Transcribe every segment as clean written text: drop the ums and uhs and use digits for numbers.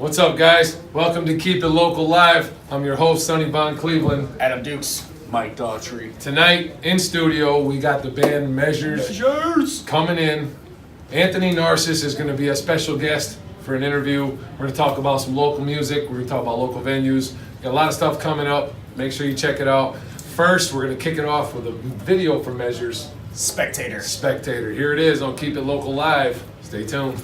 What's up, guys? Welcome to Keep It Local Live. I'm your host, Sonny Von Cleveland. Adam Dukes. Mike Daughtry. Tonight, in studio, we got the band Measures coming in. Anthony Narcissus is going to be a special guest for an interview. We're going to talk about some local music. We're going to talk about local venues. Got a lot of stuff coming up. Make sure you check it out. First, we're going to kick it off with a video from Measures. Spectator. Here it is on Keep It Local Live. Stay tuned.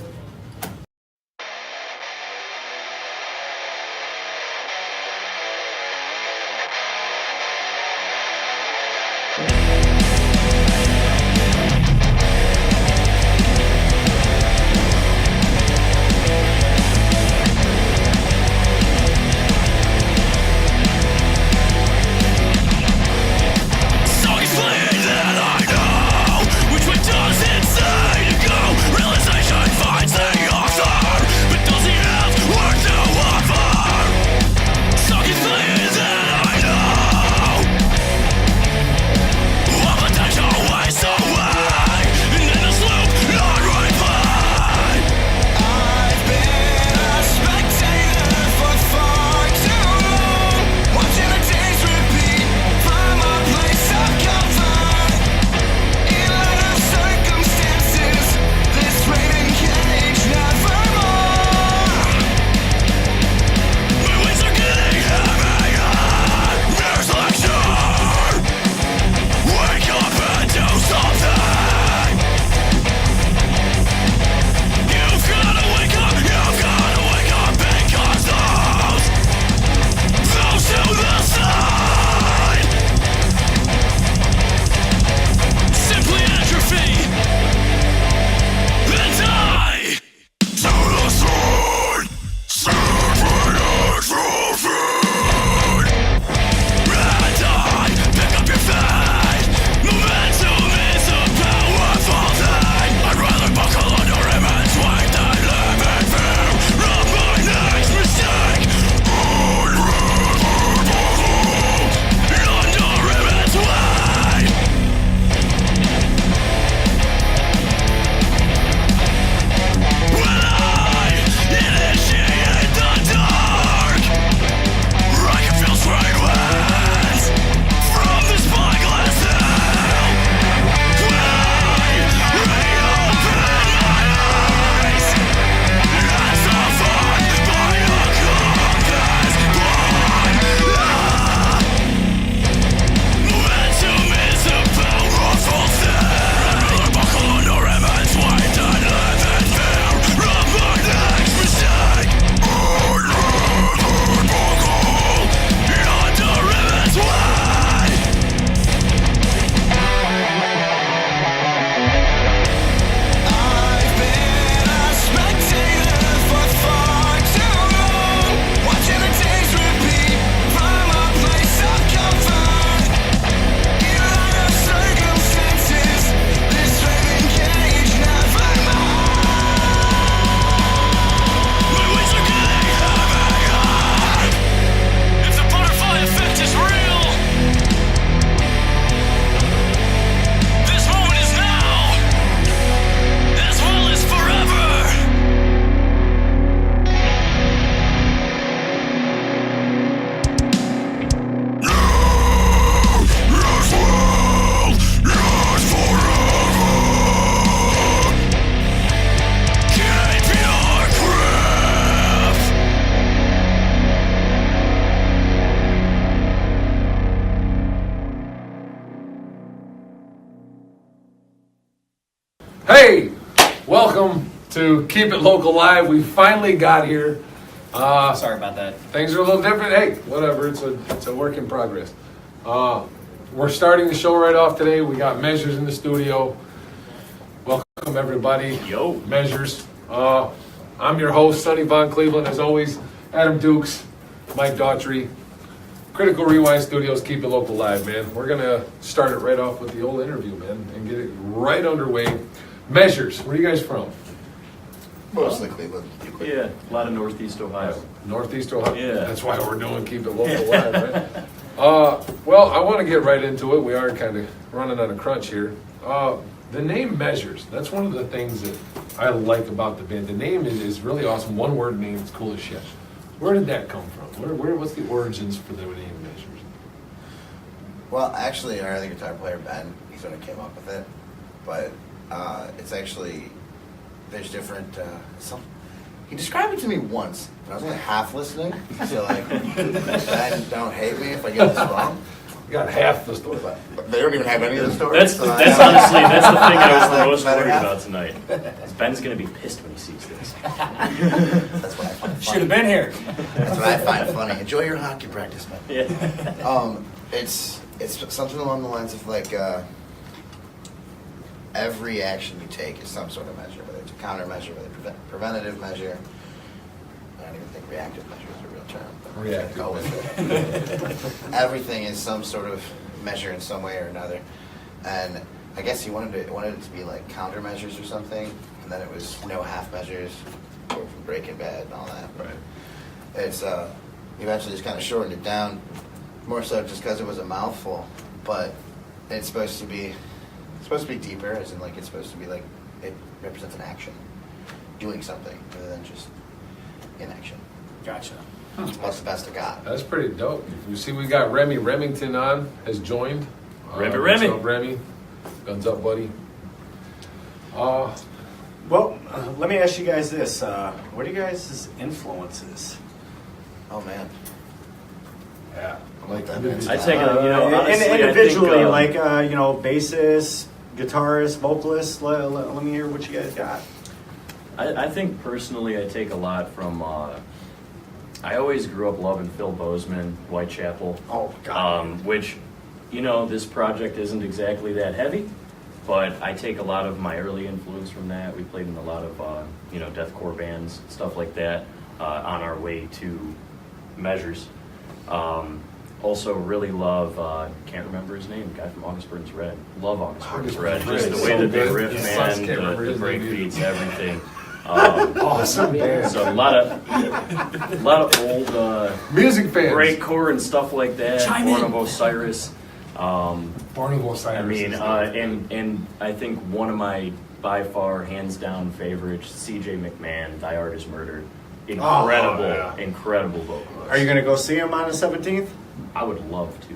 Hey, welcome to Keep It Local Live. We finally got here. Sorry about that. Things are a little different. Hey, whatever. It's a work in progress. We're starting the show right off today. We got Measures in the studio. Welcome, everybody. Yo. Measures. I'm your host, Sonny Von Cleveland. As always, Adam Dukes, Mike Daughtry. Critical Rewind Studios, Keep It Local Live, man. We're going to start it right off with the old interview, man, and get it right underway. Measures, where are you guys from? Mostly Cleveland. Yeah, a lot of Northeast Ohio. Northeast Ohio? Yeah. That's why we're doing Keep It Local Live, right? Well, I want to get right into it. We are kind of running on a crunch here. The name Measures, that's one of the things that I like about the band. The name is really awesome. One word name. It's cool as shit. Where did that come from? What's the origins for the name Measures? Well, actually, our other guitar player, Ben, he sort of came up with it. But it's actually, there's different, he described it to me once, but I was only half listening. So, like, Ben, don't hate me if I get this wrong. You got half the story. But they don't even have any of the stories. That's honestly, that's the thing I was the most Better worried half. about tonight. Is Ben's gonna be pissed when he sees this. That's what I find funny. Should have been here. That's what I find funny. Enjoy your hockey practice, man. Yeah. It's something along the lines of like every action you take is some sort of measure, whether it's a countermeasure, whether it's a preventative measure. I don't even think reactive measure is a real term. But we're gonna go with it. Everything is some sort of measure in some way or another, and I guess he wanted it to be like countermeasures or something, and then it was no half measures, from Breaking Bad and all that. Right. It's eventually just kind of shortened it down, more so just because it was a mouthful. But it's supposed to be deeper, as in like it's supposed to be like it represents an action, doing something rather than just inaction. Gotcha. That's the best I got. That's pretty dope. You see, we got Remy Remington on, has joined. Remy. What's up, Remy? Guns up, buddy. Well, let me ask you guys this. What are you guys' influences? Oh man. Yeah. Like that. I take it, honestly, individually, I think, bassist, guitarist, vocalist. Let me hear what you guys got. I think personally I take a lot from, I always grew up loving Phil Bozeman, Whitechapel. Oh, God. Which, this project isn't exactly that heavy, but I take a lot of my early influence from that. We played in a lot of, deathcore bands, stuff like that, on our way to Measures. Also really love, can't remember his name, guy from August Burns Red. Love August Burns Red. Just the way that they riff, man, the break beats, everything. Awesome band. So a lot of old Music fans. breakcore and stuff like that. Chime Born in. of Osiris. Barney Osiris. I mean, and I think one of my by far hands down favorites, C.J. McMahon, Die Art Is Murder. Incredible vocalist. Are you going to go see him on the 17th? I would love to.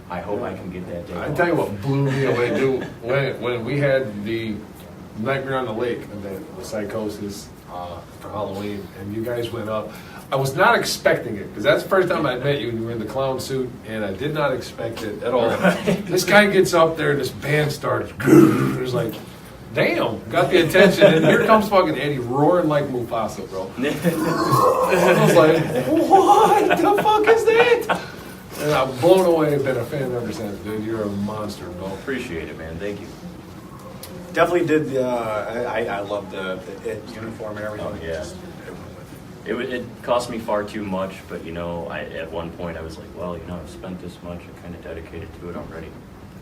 I hope I can get that day. I tell you what blew me away, dude. When we had the Nightmare on the Lake event with Psychosis for Halloween, and you guys went up, I was not expecting it, because that's the first time I met you, and you were in the clown suit, and I did not expect it at all. This guy gets up there, this band starts, it's like, damn, got the attention, and here comes fucking Eddie roaring like Mufasa, bro. I was like, what the fuck is that? And I'm blown away, been a fan ever since, dude. You're a monster, bro. Appreciate it, man. Thank you. Definitely did. I love the uniform and everything. Oh, yeah. It cost me far too much, but at one point I was like, well, I've spent this much, I'm kind of dedicated to it already.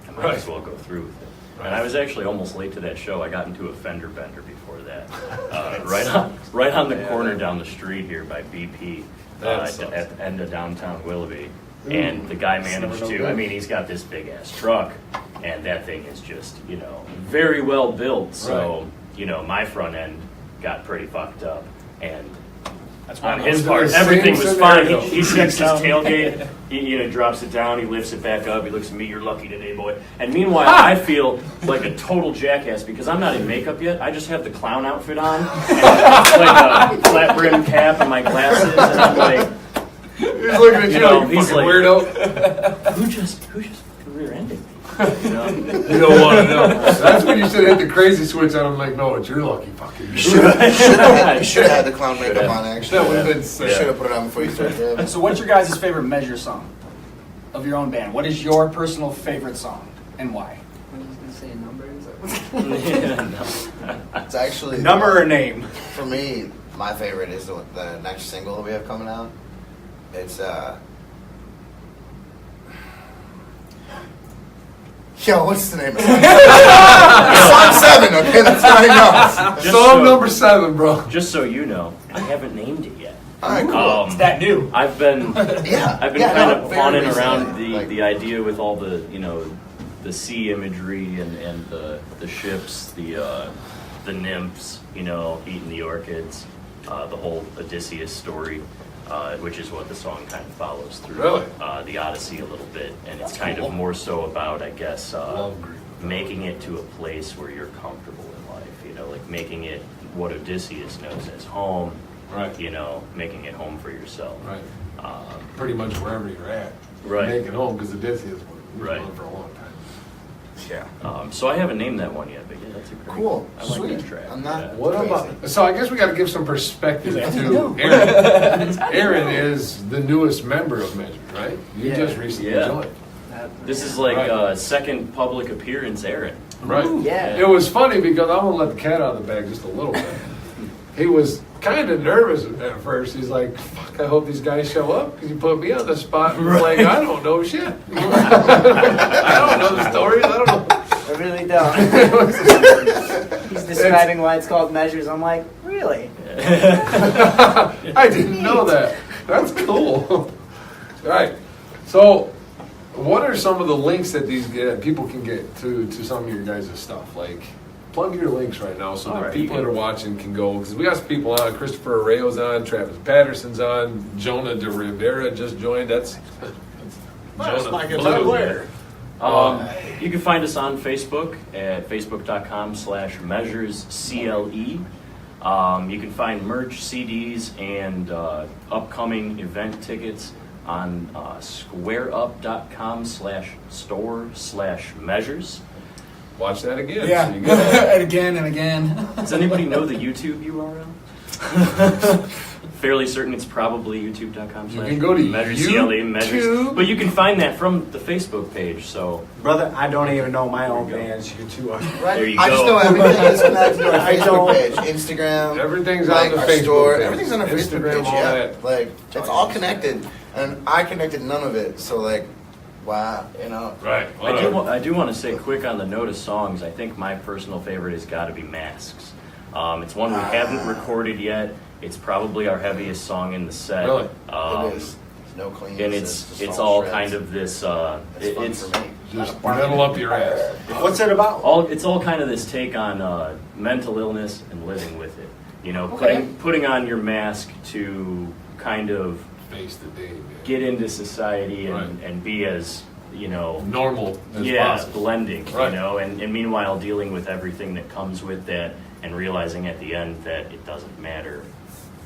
I might as well go through with it. And I was actually almost late to that show. I got into a fender bender before that, right on the corner down the street here by BP, at the end of downtown Willoughby. And the guy managed to. I mean, he's got this big ass truck, and that thing is just very well built. So my front end got pretty fucked up, and on his part, everything was fine. He checks his tailgate, he drops it down, he lifts it back up, he looks at me, you're lucky today, boy. And meanwhile, I feel like a total jackass because I'm not in makeup yet. I just have the clown outfit on, and like a flat brim cap and my glasses, and I'm like, He's looking at you, like, you he's fucking like, weirdo. who just fucking rear-ended me? You don't want to know. That's when you should hit the crazy switch on him, like, no, it's your lucky fucking. You should have had the clown makeup on, actually. That would have been You sick. should have put it on before you started. So what's your guys' favorite Measure song of your own band? What is your personal favorite song and why? I'm just gonna say a number. Is that It's actually Number or name? For me, my favorite is the next single that we have coming out. It's Yo, what's the name of it? Song 7, okay? That's what I know. Song number 7, bro. Just so you know, I haven't named it yet. Alright, cool. It's that new. I've been Yeah. kind no, of very fawning recently. around Like, the idea with all the the sea imagery and the ships, the the nymphs, you know, eating the orchids, the whole Odysseus story, which is what the song kind of follows through. Really? The Odyssey a little bit, and it's kind of more so about, I guess, Love Greek. making it to a place where you're comfortable in life, you know, like making it what Odysseus knows as home, Right. you know, making it home for yourself. Right. Pretty much wherever you're at. Right. Make it home, because Odysseus was Right. on for a long time. Yeah. So I haven't named that one yet, but yeah, that's a great Cool. I like Sweet. that track. I'm not- yeah. What Crazy. about, so I guess we got to give some perspective Yeah. to Aaron. Aaron is the newest member of Measure, right? You Yeah. just recently Yeah. joined. This is like Right. second public appearance, Aaron. Right. Yeah. It was funny because I'm gonna let the cat out of the bag just a little bit. He was kind of nervous at first. He's like, "Fuck, I hope these guys show up because you put me on the spot." And I'm like, "I don't know shit. I don't know the stories. I don't know." I really don't. He's describing why it's called Measures. I'm like, really? I didn't know that. That's cool. All right. So, what are some of the links that these people can get to some of your guys' stuff? Like, plug your links right now so All that right, people you that are can- watching can go. Because we got some people on. Christopher Arreo's on. Travis Patterson's on. Jonah de Rivera just joined. That's Jonah my Blue. guitar player. You can find us on Facebook at facebook.com/measurescle. You can find merch, CDs, and upcoming event tickets on squareup.com/store/measures. Watch that again. Yeah, So you get it. and again and again. Does anybody know the YouTube URL? Fairly certain it's probably youtube.com/. You can go to measures, YouTube. but you can find that from the Facebook page. So Brother, I don't even know my own bands. You two are. Right? There you I just go. know everything is connected to our I Facebook don't- page, Instagram. Everything's like on the our Facebook store. page. Everything's on our Facebook Instagram, page. all Yeah, that. like it's all connected, and I connected none of it. So like, wow, you know. Right. I do want to say quick on the note of songs. I think my personal favorite has got to be Masks. It's one we haven't recorded yet. It's probably our heaviest song in the set. Really? It is. There's no clean. And just it's all all shreds. kind of this. It's fun It's for me. Just metal up your ass. What's it about? it's all kind of this take on mental illness and living with it. You know, Okay. putting on your mask to kind of Face the day, man. get into society and, Right. and be as, you know, Normal as yeah, possible. blending, Right. you know, and meanwhile dealing with everything that comes with that and realizing at the end that it doesn't matter.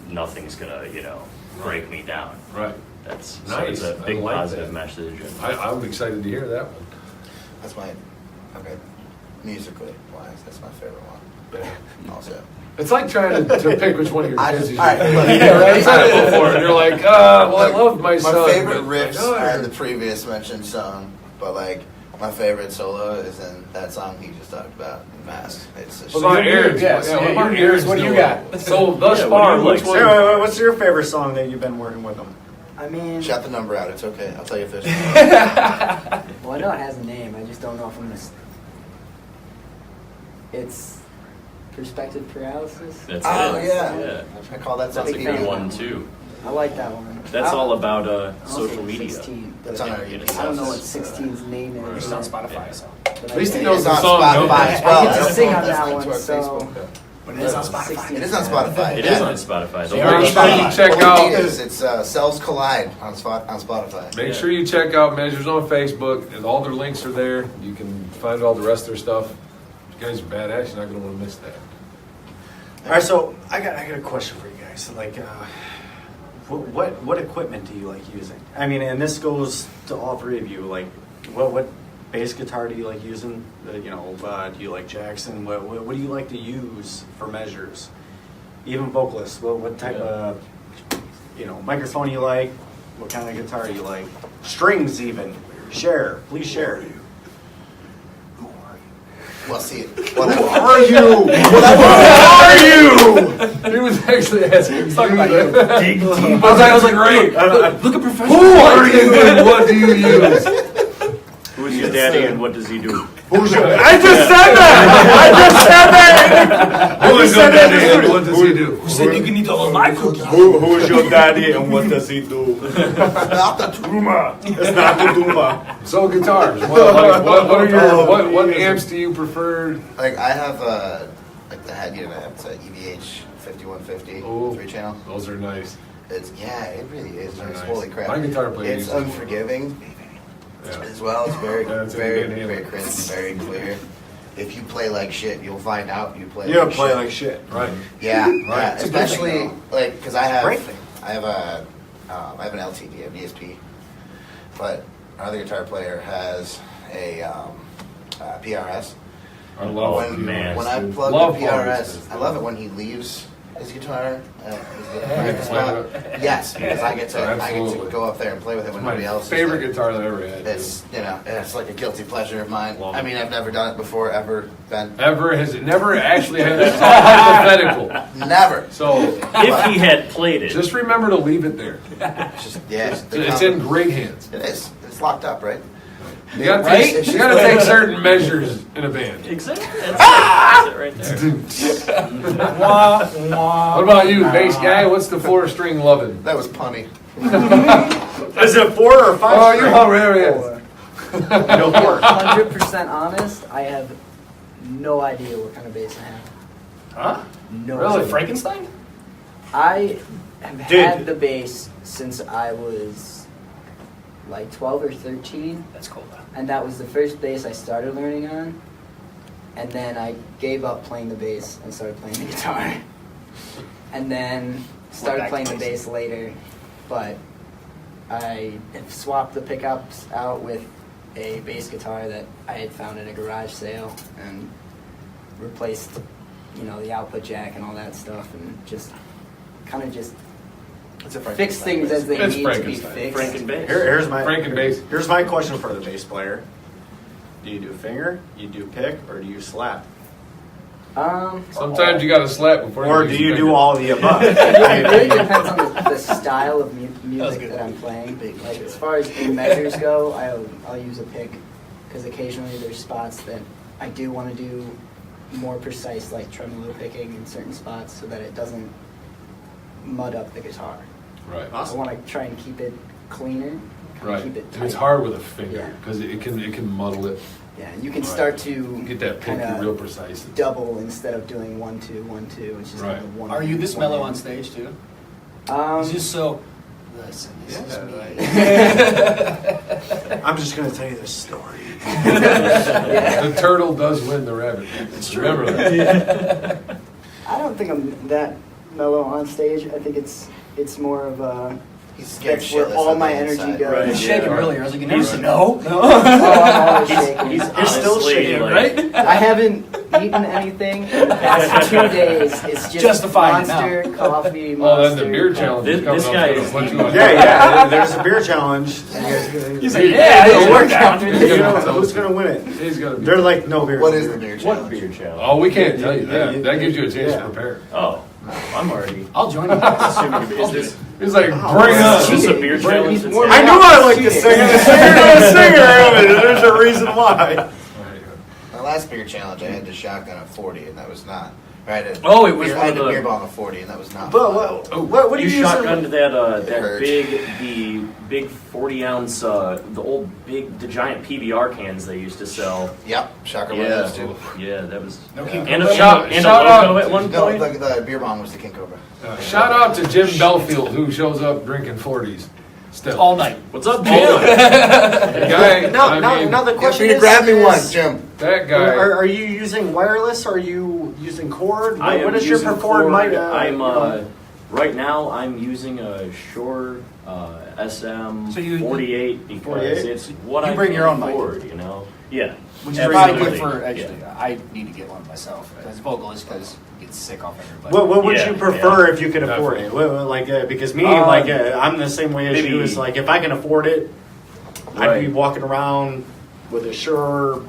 Nothing's gonna, you know, break me down. Right. That's Nice. so it's a I big like positive that. message. And I'm excited to hear that one. That's my okay. Musically wise, that's my favorite one. Also, It's like trying to pick which one of your I kids just, you all right, should- look, Yeah, right. I've said it before, and you're like, well, I love my son. My favorite but my riffs daughter- are the previous mentioned song, but like my favorite solo is in that song he just talked about, in Mask. It's a What about you're Aaron's? good, yes. Yeah, what Yeah, about you're Aaron's good. What do you doing? got? So thus Yeah, what far, do you which like? one? Sarah, what's your favorite song that you've been working with them? I mean, Shout the number out. It's okay. I'll tell you if there's. well, I know it has a name. I just don't know if I'm gonna. It's perspective paralysis. that's Oh, it. yeah. I call that That's a something. good one too. I like that one. That's I- all about I wanna say social media. 16, That's but on our Yeah, YouTube. I don't know what 16's name is. It's on Spotify, so. but At least I- he knows It's the on song. Spotify no? as well. I get to don't sing know on if that's that linked to one, our so- Facebook. But it is on Spotify. 16. It is on Spotify. It yeah. is on Spotify. The Yeah, whole Make it's sure thing. you fine. check What out. it is, it's Cells Collide on Spotify. Make sure you check out Measures on Facebook, and all their links are there. You can find all the rest of their stuff. You guys are badass. You're not going to want to miss that. All right, so I got a question for you guys. Like, what equipment do you like using? I mean, and this goes to all three of you. Like, what bass guitar do you like using? Do you like Jackson? What do you like to use for measures? Even vocalists. What type of microphone you like? What kind of guitar you like? Strings even. Please share. Well, see, Who are you? He was actually asking you talking about that. you. I was like, great. Look at professional. Who are you and what do you use? Who's your daddy and what does he do? I just said that. Who is your daddy and what does he do? Who said you can eat all of my cookies? Who is your daddy and what does he do? not the Tuma. It's not the Duma. So guitars. What are your what amps do you prefer? Like I have a like the head unit. It's a EVH 5150 Ooh. 3-channel. Those are nice. It really is They're nice. nice. Holy crap! My guitar player It's uses them. unforgiving Yeah. as well. It's very, Yeah, it's a very, good handle. very crisp, very clear. If you play like shit, you'll find out you play. You don't like play shit. like shit. Right. Yeah, Right. yeah, It's a good especially thing, like because Great thing. I have an LTD, an ESP, but our other guitar player has a PRS. I love Oh, man. When I dude. plug Love the PRS, Augustus, I love it when he leaves his guitar. His Yeah, practice play spot. with it. Yes, because I get to Absolutely. go up there and play with it when My nobody else. favorite is guitar that I ever had. It's it's like a guilty pleasure of mine. Love I it. mean, I've never done it before, ever been. Ever has it never actually had this is all hypothetical. Never. So If he had played it, just remember to leave it there. It's just It's in great hands. It is. It's locked up, right? You gotta Right? take, you gotta take certain measures in a band. exactly. That's it right there. What about you, bass guy? What's the 4-string lovin'? That was punny. Is it 4 or 5? Oh, you're hilarious. No 4. 100% honest, I have no idea what kind of bass I have. Huh? No Really? idea. Frankenstein? I have Dude. had the bass since I was like 12 or 13, That's cool though. and that was the first bass I started learning on. And then I gave up playing the bass and started playing the guitar. And then started back to playing the basics. bass later, but I have swapped the pickups out with a bass guitar that I had found at a garage sale and replaced, the output jack and all that stuff, and just kind of just It's a fix things as they It's need to be Frankenstein. fixed. Frank and bass. Here's my Frank and bass. Here's my question for the bass player. Do you do finger, you do pick, or do you slap? Sometimes you gotta slap before Or use do you your do finger. all of the above? It really depends on the style of music that I'm playing. Like as far as in measures go, I'll use a pick because occasionally there's spots that I do want to do more precise, like tremolo picking in certain spots, so that it doesn't mud up the guitar. Right. I want to try and keep it cleaner, Right. keep it And tight. it's hard with a finger Yeah. because it can muddle it. Yeah, and you can Right. start to Get that pick kinda real precise. double instead of doing 1-2 1-2. It's just Right. kind of one. Are you this one mellow hand. on stage too? Um, He's just so. Listen, this is Yeah, me. I'm just going to tell you this story. The turtle does win the rabbit. Remember that. I don't think I'm that mellow on stage. I think it's more of a. He's scared That's where shitless all on my the energy inside. goes. Right. He's shaking Yeah. earlier. I was like, you never He's- said no. Oh, I'm always shaking. He's You're still honestly, shaking, like, right? I haven't eaten anything in the past 2 days. It's just Justifying it now. Monster coffee. Oh, then the Monster beer coffee. challenge This- is coming this up. guy It's is gonna put you on. Yeah, there's a beer challenge. You guys gonna- He's like, Yeah, yeah, it's it's a work workout. out. He's You gonna know, tell who's us. going to win it? He's gonna be. They're like, no beer. What is the beer What challenge? beer challenge? Oh, we can't tell you Yeah, that. yeah, That gives you a chance yeah. to prepare. Oh, I'm already I'll join you. assuming. Is this He's like, Oh, bring wow. us. is this a beer He's challenge? warming I knew I liked to Cheating. sing. The singer, there's a reason why. My last beer challenge, I had to shotgun a 40, and that was not. Or I had a Oh, it was beer, one I of had a the- beer bong of 40, and that was not. But fun. what do You you use? shotgunned that hurt. the big 40-ounce the giant PBR cans they used to sell. Yep, shotgun one Yeah, of those too. yeah, that was. No King And a, Cobra? Shout- and a shout logo out- at one No, point. the beer bong was the King Cobra. Shout out to Jim Belfield who shows up drinking 40s. Still. All night. What's up, All Jim? night. The guy, I mean, Now the Get question you to is, grab me one, Jim. that guy. Are you using wireless? Or are you using cord? I am What is your using preferred Ford. mic? I'm right now. I'm using a Shure SM So you- 48 because 48? it's what You I bring can your own mic. afford. You know, yeah. Which is Absolutely. probably good for actually. Yeah. I need to get one myself as vocalist because you get sick off everybody. What would Yeah, you prefer yeah. if you could afford it? Like because me, Um, I'm the same way as maybe- you. Is like if I can afford it, I'd be Right. walking around with a Shure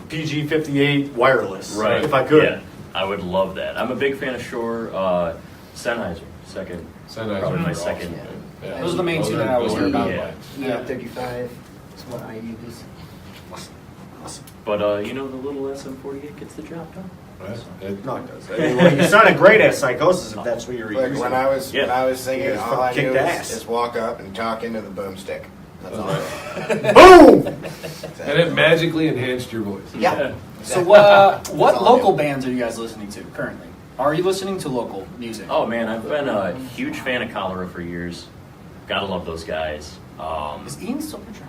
PG58 wireless. Right. If I could. Yeah, I would love that. I'm a big fan of Shure. Sennheiser, second. Sennheiser Probably my are second. awesome. Yeah. Those are the main Those two are- that I always those hear are about. good. Yeah. 35 is what I use. But the little SM48 gets the job done. Right. It- No, it does. I mean, well, you sounded great at Psychosis if that's what you're Like using. when I was singing, Yeah, all I kicked knew ass. is walk up and talk into the boomstick. That's all. Boom! And it magically enhanced your voice. Yeah. So That's what all I local do. bands are you guys listening to currently? Are you listening to local music? Oh man, I've been a huge fan of Cholera for years. Gotta love those guys. Is Ian still the drummer?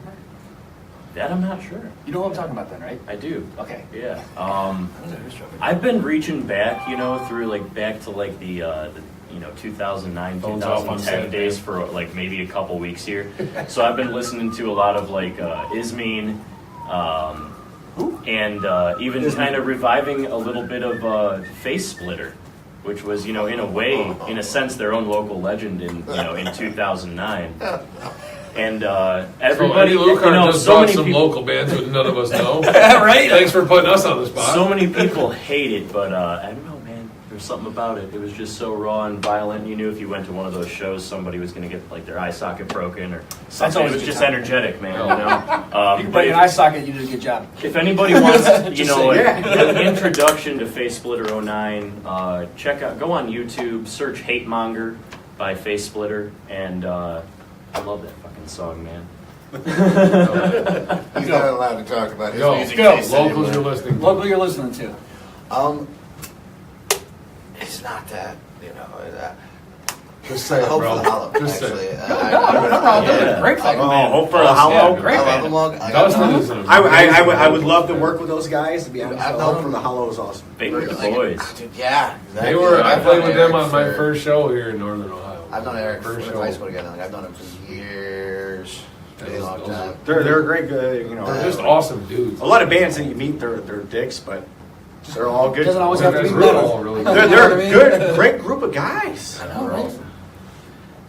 That I'm not sure. You know what I'm talking about then, right? I do. Okay. Yeah. I don't know who's drumming. I've been reaching back, through back to the 2009, Phones off on 2010 set, days man. for maybe a couple weeks here. So I've been listening to a lot of Ismeen, and even kind of reviving a little bit of Face Splitter, which was in a way, in a sense, their own local legend in 2009. And everybody, Eddie Lucar just so brought many some people. local bands that none of us know. Right? Thanks for putting us on the spot. So many people hate it, but I don't know, man. There's something about it. It was just so raw and violent. You knew if you went to one of those shows, somebody was going to get their eye socket broken or something. always It was a good just time. energetic, man. You can But play an if, eye socket, you did a good job. if anybody wants, saying. an introduction to Face Splitter 09, go on YouTube, search Hate Monger by Face Splitter, and I love that fucking song, man. He's not allowed to talk about his Go, music go. taste Locals anymore. you're listening to. Local you're listening to. It's not that, Just say it, Hope bro. for the Hollow, Just actually. say it. Yeah. Great fucking Oh, band. hope for the Hollow. Great I love band. them all. Dustin is an I would love to work with those guys. To be honest, I've hope known for the Hollow is awesome. Big with the boys. Dude, yeah, They exactly. were. I I've played known with them Eric on my for- first show here in Northern Ohio. I've known Eric First from show. high school together. I've known him for years. Really long Those- time. They're a great, They're just awesome dudes. A lot of bands that you meet, they're dicks, but they're all good. Doesn't always have to be They're metal. all really They're, good. they're You know what I mean? good, great group of guys. I know, right?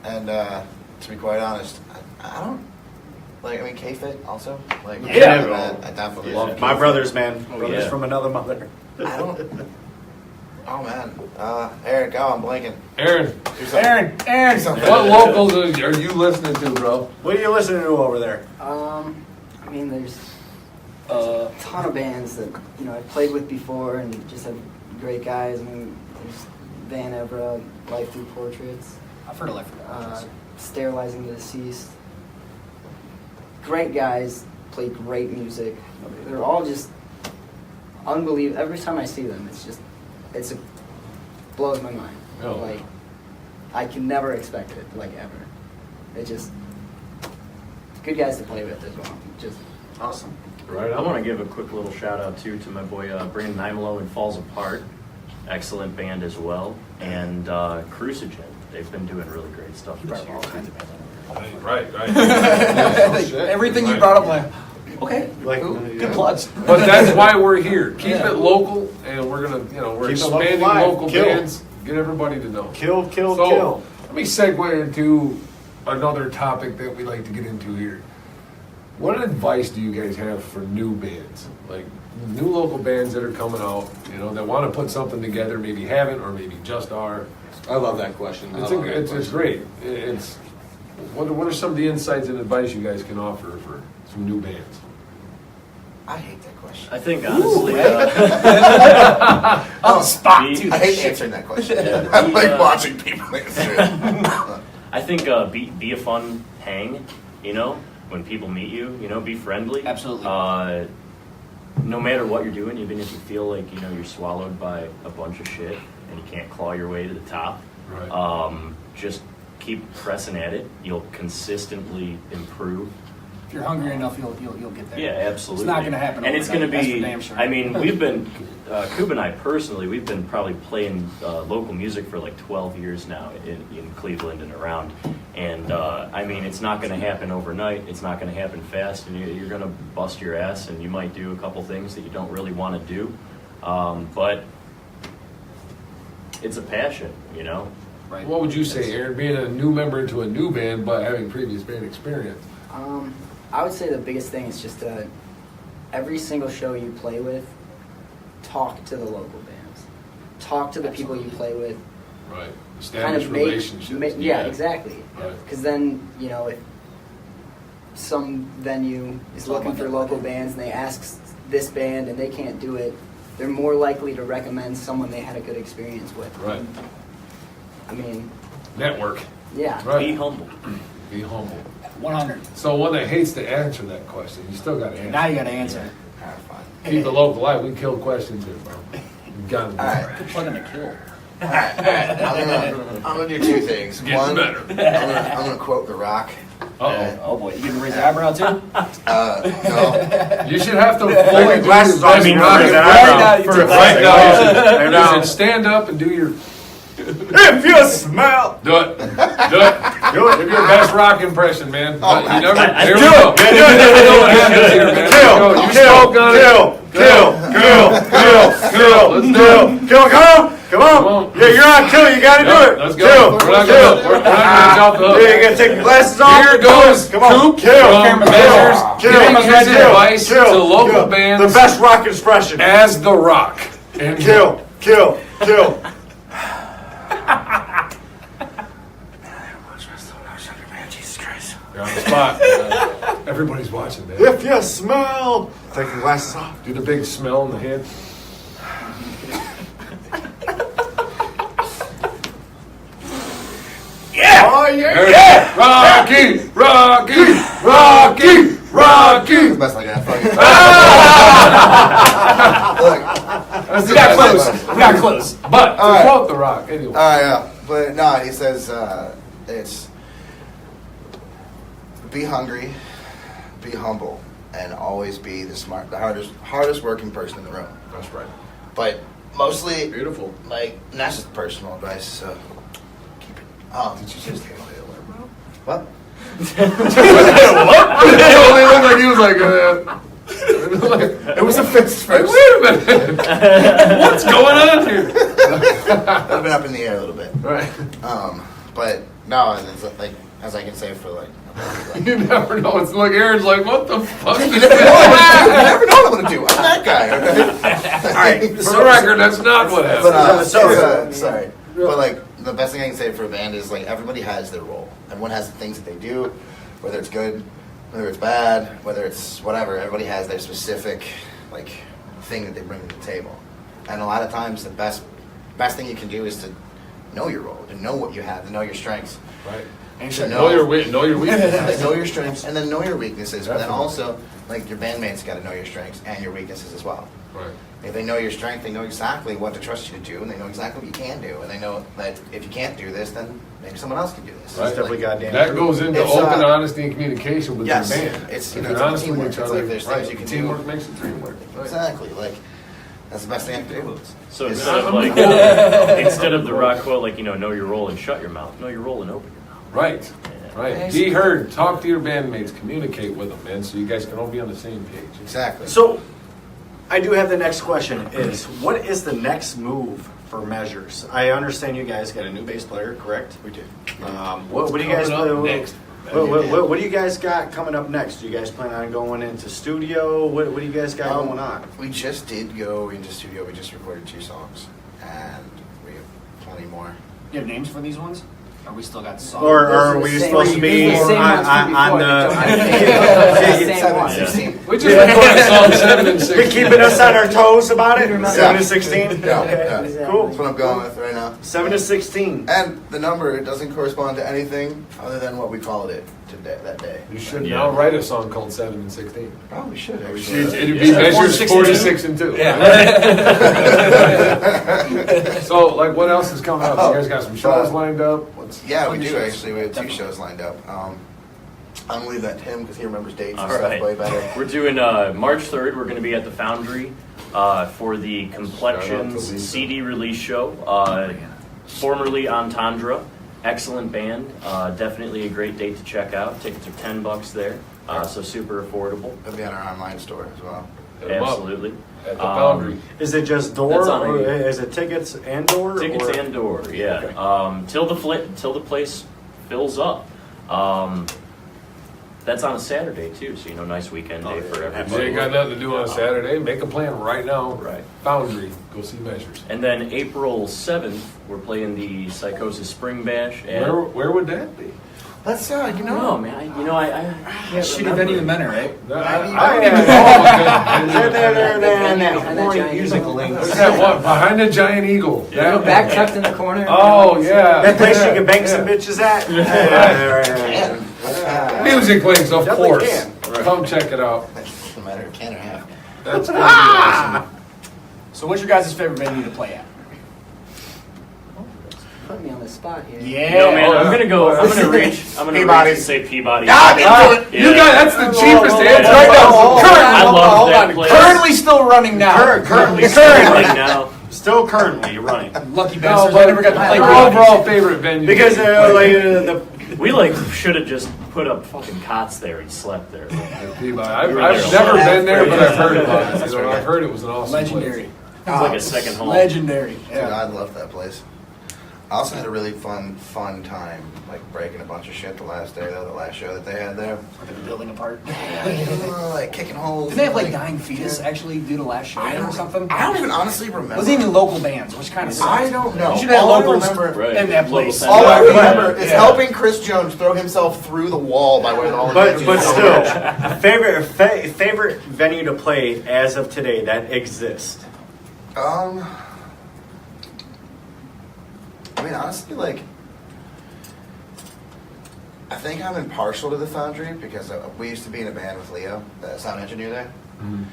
And to be quite honest, I don't K-Fit also. Yeah. I definitely Yeah. love. My brothers, man, Oh, brothers yeah. from another mother. I don't. Oh man, Eric, I'm blanking. Aaron, Do something. Aaron. Do something. what locals are you listening to, bro? What are you listening to over there? I mean, there's a ton of bands that I've played with before and just have great guys. I mean, there's Van Evra, Life Through Portraits, I've heard of Life for Sterilizing the Deceased. Great guys, play great music. They're all just unbelievable. Every time I see them, it blows my mind. Oh. Like, I can never expect it, ever. It just good guys to play with as well. Just Awesome. Right I on. want to give a quick little shout out too to my boy Brandon Imelo and Falls Apart, excellent band as well, and Crucigen. They've been doing really great stuff this year. Right. Yeah, shit. Everything you Right. brought up, okay, Like, cool. yeah. Good plugs. But that's why we're here. Keep Yeah. it local, and we're gonna, we're Keep it local expanding live. local Kill. bands. Get everybody to know. Kill, So let me segue into another topic that we like to get into here. What advice do you guys have for new bands, like new local bands that are coming out, that want to put something together, maybe haven't or maybe just are? I love that question. It's great. What are some of the insights and advice you guys can offer for some new bands? I hate that question. I think honestly, On the spot, Be- too. I hate answering that question. Yeah, I like the, watching people answer it. I think be a fun hang. When people meet you, be friendly. Absolutely. No matter what you're doing, even if you feel like you're swallowed by a bunch of shit and you can't claw your way to the top, Right. just keep pressing at it. You'll consistently improve. If you're hungry enough, you'll get there. Yeah, absolutely. It's not going to happen. And it's going to overnight, be. that's for damn sure. I mean, we've been Kub and I personally. We've been probably playing local music for like 12 years now in Cleveland and around. And I mean, it's not going to happen overnight. It's not going to happen fast, and you're going to bust your ass, and you might do a couple things that you don't really want to do. But it's a passion, Right. What would you say, Aaron, being a new member to a new band but having previous band experience? I would say the biggest thing is just every single show you play with, talk to the local bands, talk to the people you play with. Right. Kind Establish of relationships. yeah, exactly. Right. Because then, if some venue is looking for local bands and they ask this band and they can't do it, they're more likely to recommend someone they had a good experience with. Right. I mean, Network. yeah. Right. Be humble. Be humble. 100. So one that hates to answer that question, you still got to answer. Now you got to answer. Have fun. Keep the local live. We kill questions here, bro. You gotta do All right. that. Plug in the kill. All right. I'm gonna do two things. Getting One, better. I'm gonna quote The Rock. Uh-oh. Oh boy, you gonna raise your eyebrow too? No. You should have to Your fully do glasses your on, best you rock raise and that roll. eyebrow. you For take right now, Right you now. should stand up and do your. If you smell. Do it. Do it. Do it. Give your best rock impression, man. Oh, You never. I Here we do go. it. You never know what happens here, man. Kill. Here we go. You spoke on it. Kill. Come on. Come on. Yeah, you're on kill. You gotta do it. Let's go. Kill. We're not gonna jump the hook. Yeah, you gotta take your glasses off. Here goes Come on. Coop Kill. from Measures, giving his advice to local Kill. bands The best rock expression. as The Rock. And Kill. Jesus Christ. You're on the spot. Everybody's watching, man. If you smell. Take your glasses off. Do the big smell in the head. Yeah. Oh, There it is. Rocky, Rocky, Rocky, Rocky. The best I got. Fucking. Look. We got close. We got close. But to All right. quote The Rock, anyway. Yeah. But no, he says it's be hungry, be humble, and always be the hardest working person in the room. That's right. But mostly, Beautiful. like, and that's just personal advice. So keep it. Did you just hail Hitler, bro? What? It only looked like he was like, It was a fist wait first. a minute. What's going on here? I've been up in the air a little bit. Right. But no, and it's like as I can say for like. You never know. It's like Aaron's like, what the fuck? You never know what I'm gonna do. You never know what I'm gonna do. I'm that guy. All right. For the record, that's not what happened. But So- sorry. But like the best thing I can say for a band is like everybody has their role. Everyone has the things that they do, whether it's good, whether it's bad, whether it's whatever. Everybody has their specific like thing that they bring to the table. And a lot of times the best thing you can do is to know your role, to know what you have, to know your strengths. Right. And So know your weaknesses. know your strengths and then know your weaknesses. But then also like your bandmates got to know your strengths and your weaknesses as well. Right. If they know your strength, they know exactly what to trust you to do, and they know exactly what you can do, and they know that if you can't do this, then maybe someone else can do this. Right. It's Definitely like- goddamn That true. goes into It's, open honesty and communication with yes, your band. it's- if it's you're like honest with teamwork. each It's other, like there's right. things you can do. Teamwork makes it dream work. Right. Exactly. Like that's the best thing I can do. So It's- instead of like instead of the rock quote, like know your role and shut your mouth. Know your role and open your mouth. Right. Right. Be heard. Talk to your bandmates. Communicate with them, man, so you guys can all be on the same page. Exactly. So, I do have the next question is, what is the next move for Measures? I understand you guys got a new bass player, correct? we do. What do you guys Coming up next. What do you guys got coming up next? Do you guys plan on going into studio? What do you guys got going on? We just did go into studio. We just recorded 2 songs, and we have plenty more. You have names for these ones? Or we still got songs? Or are we These are the supposed to same- be these are the same ones from on before. the? Same 7 one. and 16. We just recorded song 7 and 6. You're keeping us on our toes about it? Yeah. 7 to 16? Yeah, Okay, yeah. cool. That's what I'm going with right now. 7 to 16. And the number doesn't correspond to anything other than what we called it today, that day. You should Yeah. now write a song called 7 and 16. Probably should It'd actually. be measures 46 and 2. So, like, what else is coming up? You guys got some shows lined up? What's Yeah, we what's do your- actually. We have 2 shows lined up. I'm gonna leave that to him because he remembers dates All and stuff right. way better. We're doing March 3rd. We're going to be at the Foundry for the Shout out to Complexions Lisa. CD release show. Formerly Entendre. Excellent band. Definitely a great date to check out. Tickets are $10 there, so super affordable. It'll be on our online store as well. Hit 'em up Absolutely. At the Foundry. Is it just door, That's on or me. is it tickets and door? Tickets or? and door, yeah. Okay. Till the place fills up. That's on a Saturday too, so nice weekend day for If you everybody. ain't got nothing to do on a Saturday, make a plan right now. Right. Foundry. Go see Measures. And then April 7th, we're playing the Psychosis Spring Bash. And Where would that be? Let's I don't know, man. I can't Shitty remember. venue in Menor, right? I don't even know. Behind that giant Music eagle. links. What's that one? Behind the giant eagle. You know, back tucked in the corner. Oh, yeah. That place you can bang some bitches at? can. Music links, of Definitely course. can. Come check it out. No matter can or have. That's gonna be awesome. So what's your guys' favorite venue to play at? Put me on the spot here. Yeah. No, man, I'm gonna reach Peabody. and say Peabody. God, you do it. You guys, that's the cheapest answer Hold right on, now. hold on, I hold love on, that hold on. place. Currently still running now. Currently Right now. Still currently running. Lucky No, bastards. but I never got to play your Peabody. overall favorite venue. Because the We like should have just put up fucking cots there and slept there. Peabody. I've You were never there. been there, but I've heard about it. That's You know, right. I've heard it was an awesome Legendary. It's like a second home. Legendary. Dude, I love that place. I also had a really fun time, like breaking a bunch of shit the last day, though, the last show that they had there. Building apart. Like kicking holes. Didn't they have like dying fetus actually do the last show or something? I don't even honestly remember. It wasn't even local bands, which kind of sucks. I don't know. You should have All I locals remember- Right. in that Local place. center. All I remember is Yeah. helping Chris Jones throw himself through the wall by where all the but judges still, were. favorite venue to play as of today that exists. I mean, honestly, like, I think I'm impartial to the Foundry because we used to be in a band with Leo, the sound engineer there, and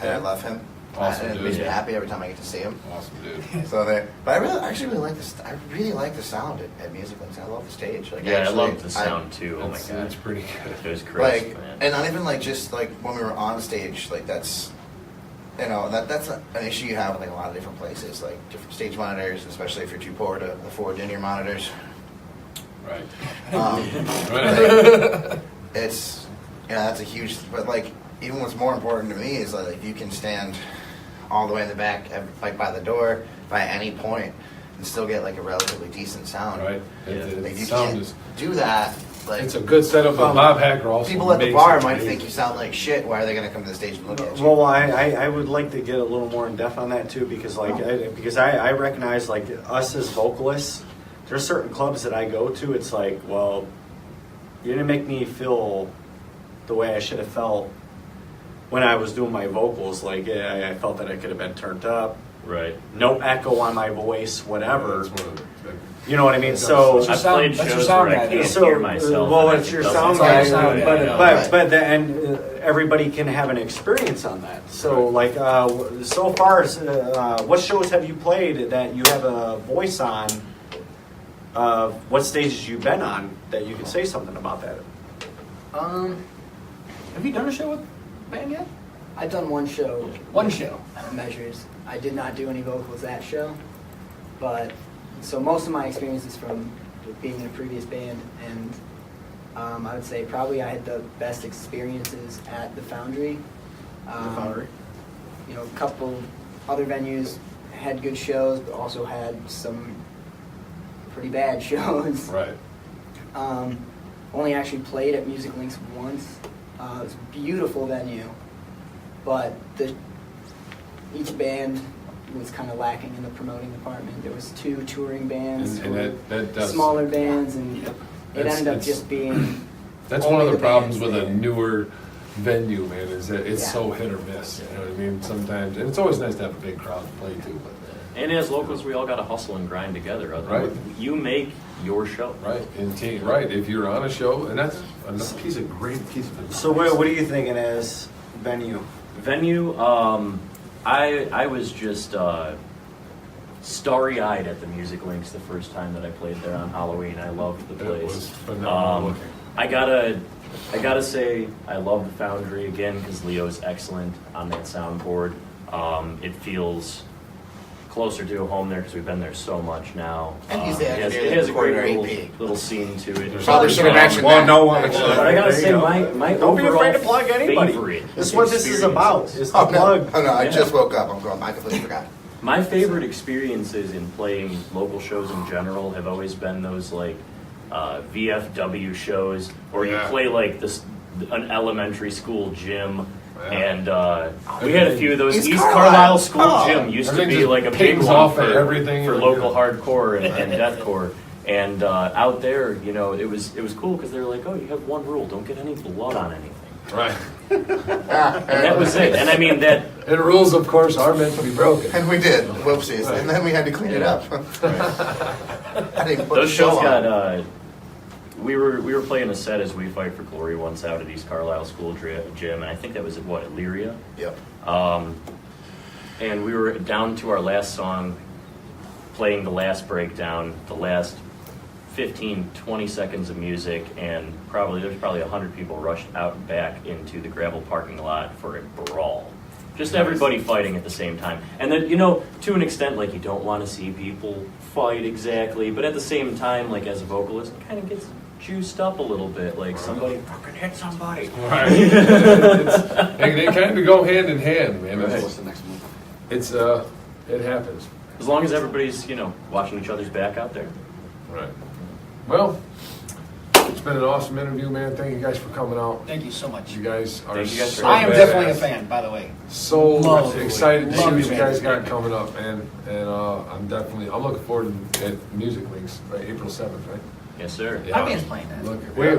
I love him. Awesome and it dude. makes me Yeah. happy every time I get to see him. Awesome, dude. So but I actually really like this. I really like the sound at Music Lynxx. I love the stage. Like, Yeah, I actually, love the sound too. Oh my It's god, pretty good. it was crazy, Like, man. and not even like just like when we were on stage, like that's, you know, that's an issue you have in like a lot of different places, like different stage monitors, especially if you're too poor to afford in-ear monitors. Right. Like, it's, you know, that's a huge, but like even what's more important to me is like you can stand all the way in the back, like by the door, by any point, and still get like a relatively decent sound. Right. Yeah. Like, if you sound can't is. do that, like It's a good setup, but Bob Hacker also people at the makes bar it might amazing. think you sound like shit. Why are they going to come to the stage and look at you? Well, I would like to get a little more in depth on that too, because I recognize like us as vocalists, there's certain clubs that I go to. It's like, well, you didn't make me feel the way I should have felt when I was doing my vocals. Like I felt that I could have been turned up, Right. no echo on my voice, whatever. That's one of the. You know what I mean? So. That's your I've sound- played that's your shows sound where I guy, can't though. hear myself. Well, and I it's think your those sound songs guy, are sound good, guy, you yeah. know? but everybody can have an experience on that. So, like, so far, what shows have you played that you have a voice on? What stages you've been on that you can say something about that? Have you done a show with band yet? I've done one show. One show. Measures. I did not do any vocals that show, but so most of my experience is from being in a previous band, and I would say probably I had the best experiences at the Foundry. You know, a couple other venues had good shows, but also had some pretty bad shows. Right. Only actually played at Music Lynxx once. It was a beautiful venue, but each band was kind of lacking in the promoting department. There was 2 touring bands, And that does. smaller bands, and it It's- ended up it's- just being. That's only one of the problems bands with a there. newer venue, man, is that it's Yeah. so hit or miss. You know what I mean? Sometimes, and it's always nice to have a big crowd to play to, but. And as locals, we all got to hustle and grind together. Otherwise, Right. You make your show. Right, in team, right. If you're on a show, and that's another great piece of advice. So, what are you thinking as venue? Venue, I was just starry-eyed at the Music Lynxx the first time that I played there on Halloween. I loved the It place. was phenomenal looking. I gotta say I love the Foundry again because Leo's excellent on that soundboard. It feels closer to a home there because we've been there so much now. And he's the it has, engineer it that has a great recorded our little, EP. little scene to it. Probably should have mentioned Well, that. no one. But I gotta say, my Don't be overall afraid to plug anybody. favorite This is what this is about. experiences- Is to Oh no! plug. Oh no! I Yeah. just woke up. I'm going. I completely forgot. My favorite experiences in playing local shows in general have always been those like VFW shows where you Yeah. play like an elementary school gym. Yeah. And we had a few of those. East East Carlisle. Carlisle School Oh. Gym used to Everything be just like a big pings one off for at everything for and, local you know. hardcore and deathcore. And out there, you know, it was cool because they were like, oh, you have one rule: don't get any blood on anything. Right. And that was it. And I mean that. And rules, of course, are meant to be broken. And we did. Whoopsies. And then we had to clean it up. I didn't put Those the show shows on. got we were playing a set as We Fight for Glory once out at East Carlisle School Gym, and I think that was at Elyria. Yep. And we were down to our last song, playing the last breakdown, the last 15, 20 seconds of music, and there's probably 100 people rushed out back into the gravel parking lot for a brawl. Just everybody fighting at the same time. And then, to an extent, like, you don't want to see people fight exactly, but at the same time, like, as a vocalist, it kind of gets juiced up a little bit, like somebody fucking hit somebody. Right. They kind of go hand in hand, man. Right. What's the next one? It's it happens. As long as everybody's, watching each other's back out there. Right. Well, it's been an awesome interview, man. Thank you guys for coming out. Thank you so much. You guys are Thank you guys for so I am badass. definitely a fan, by the way. So Love excited to see love what you, you guys man. got coming up, man. And I'm looking forward to at Music Links, right? April 7th, right? Yes, sir. My band's playing that.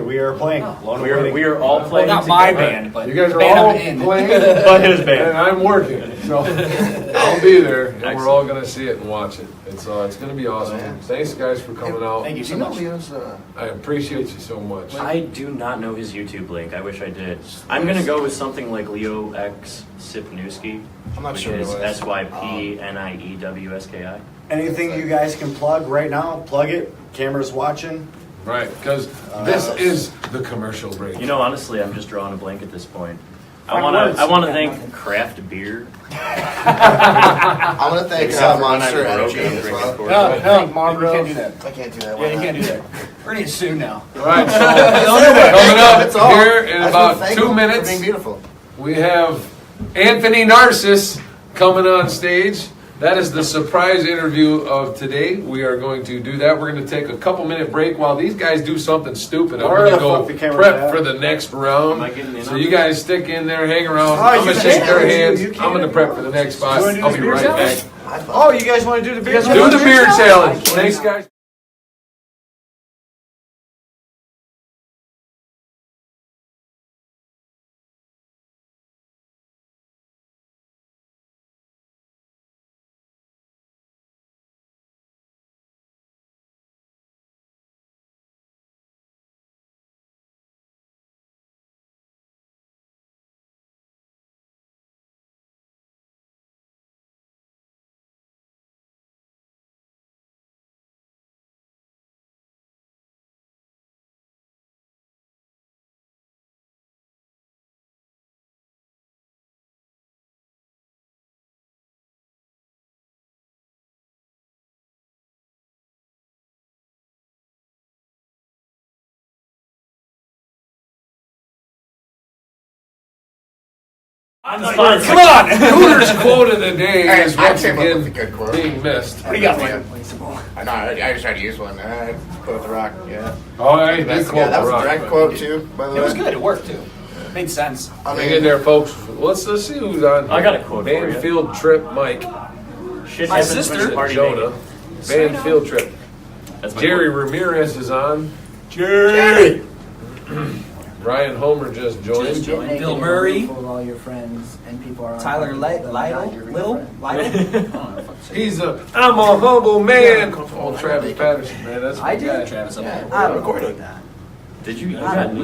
We are playing. Oh. We are all Well, playing not my together. band, but You guys the are band all I'm in. playing, But his and band. I'm working, so I'll be there, and we're Excellent. all gonna see it and watch it. It's gonna be awesome. Oh, yeah. Thanks, guys, for coming out. Thank you so You know much. Leo's, I appreciate you so much. I do not know his YouTube link. I wish I did. I'm gonna go with something like Leo X Sipniewski. I'm not which sure is what it is. SYPNIEWSKI. Anything you guys can plug right now, plug it. Cameras watching. Right, because this is the commercial break. Honestly, I'm just drawing a blank at this point. I Find want words. to Yeah, thank nothing. Craft Beer. I'm gonna thank Except for when Monster I broke Energy it, I'm as drinking well. for it. No, you can't do that. I can't do that. Yeah, you can't do that. We're gonna get sued now. All right, so Coming coming up That's all. here in I just about wanna thank 2 them minutes. For being beautiful. we have Anthony Narcissus coming on stage. That is the surprise interview of today. We are going to do that. We're going to take a couple-minute break while these guys do something stupid. I'm Where going to the go fuck the camera's prep at? for the next round. Am I getting in So on you this? guys stick in there, hang around. Oh, I'm you going to can. shake their You hands. can. I'm going to prep for the next spot. You wanna do I'll this be beer right challenge? back. Oh, you guys want to do the beer Do challenge? the beer challenge. Thanks, guys. On the spot. Come on! Hooters quote of the day Hey, is I once came up with a again good quote. being missed. What do you got, Yeah. man? I know. I just tried to use one. Quote the Rock. Yeah. Oh, I did That's, quote yeah, that the was a rock, direct but- quote too. By the way, It was good. It worked too. Made sense. I Hang in there, folks. Let's see who's on. I got a quote for you. Van Field Trip Mike. Shit My happens when sister, the party Jonah. makes. Van Field Trip. That's my Jerry quote. Ramirez is on. Jerry. Ryan Homer just joined. Just get naked Bill in a Murray. room full of all your friends, and people are on Tyler top of Lytle, you, but not your real Little, friend. Lytle. I'm a humble man. Old Travis Patterson, man. That's I my do. guy. Travis, up Yeah. there. I don't Recorded. think that. Did you? We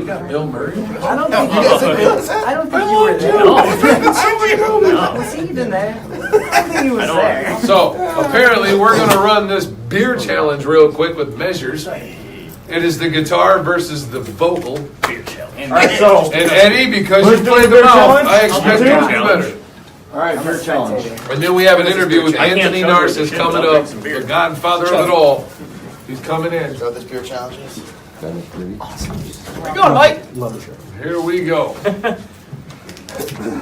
got Bill Murray. I don't No, think you guys didn't realize I that. don't think you were there. No. Was he even there? I don't think he was I don't- there. So apparently we're gonna run this beer challenge real quick with measures. It is the guitar versus the vocal. Beer challenge. And All right, so And Eddie, because Let's you do played the the beer mouth, challenge. I expect I'll do you the to do challenge. better. all right, I'm beer a challenge. spectator. And then we have an interview with I can't Anthony chug it, Narcissus shit, coming but I'll up, drink some beer. the godfather of it all. He's coming in. So this beer challenge is. where you going, Mike? Here we go.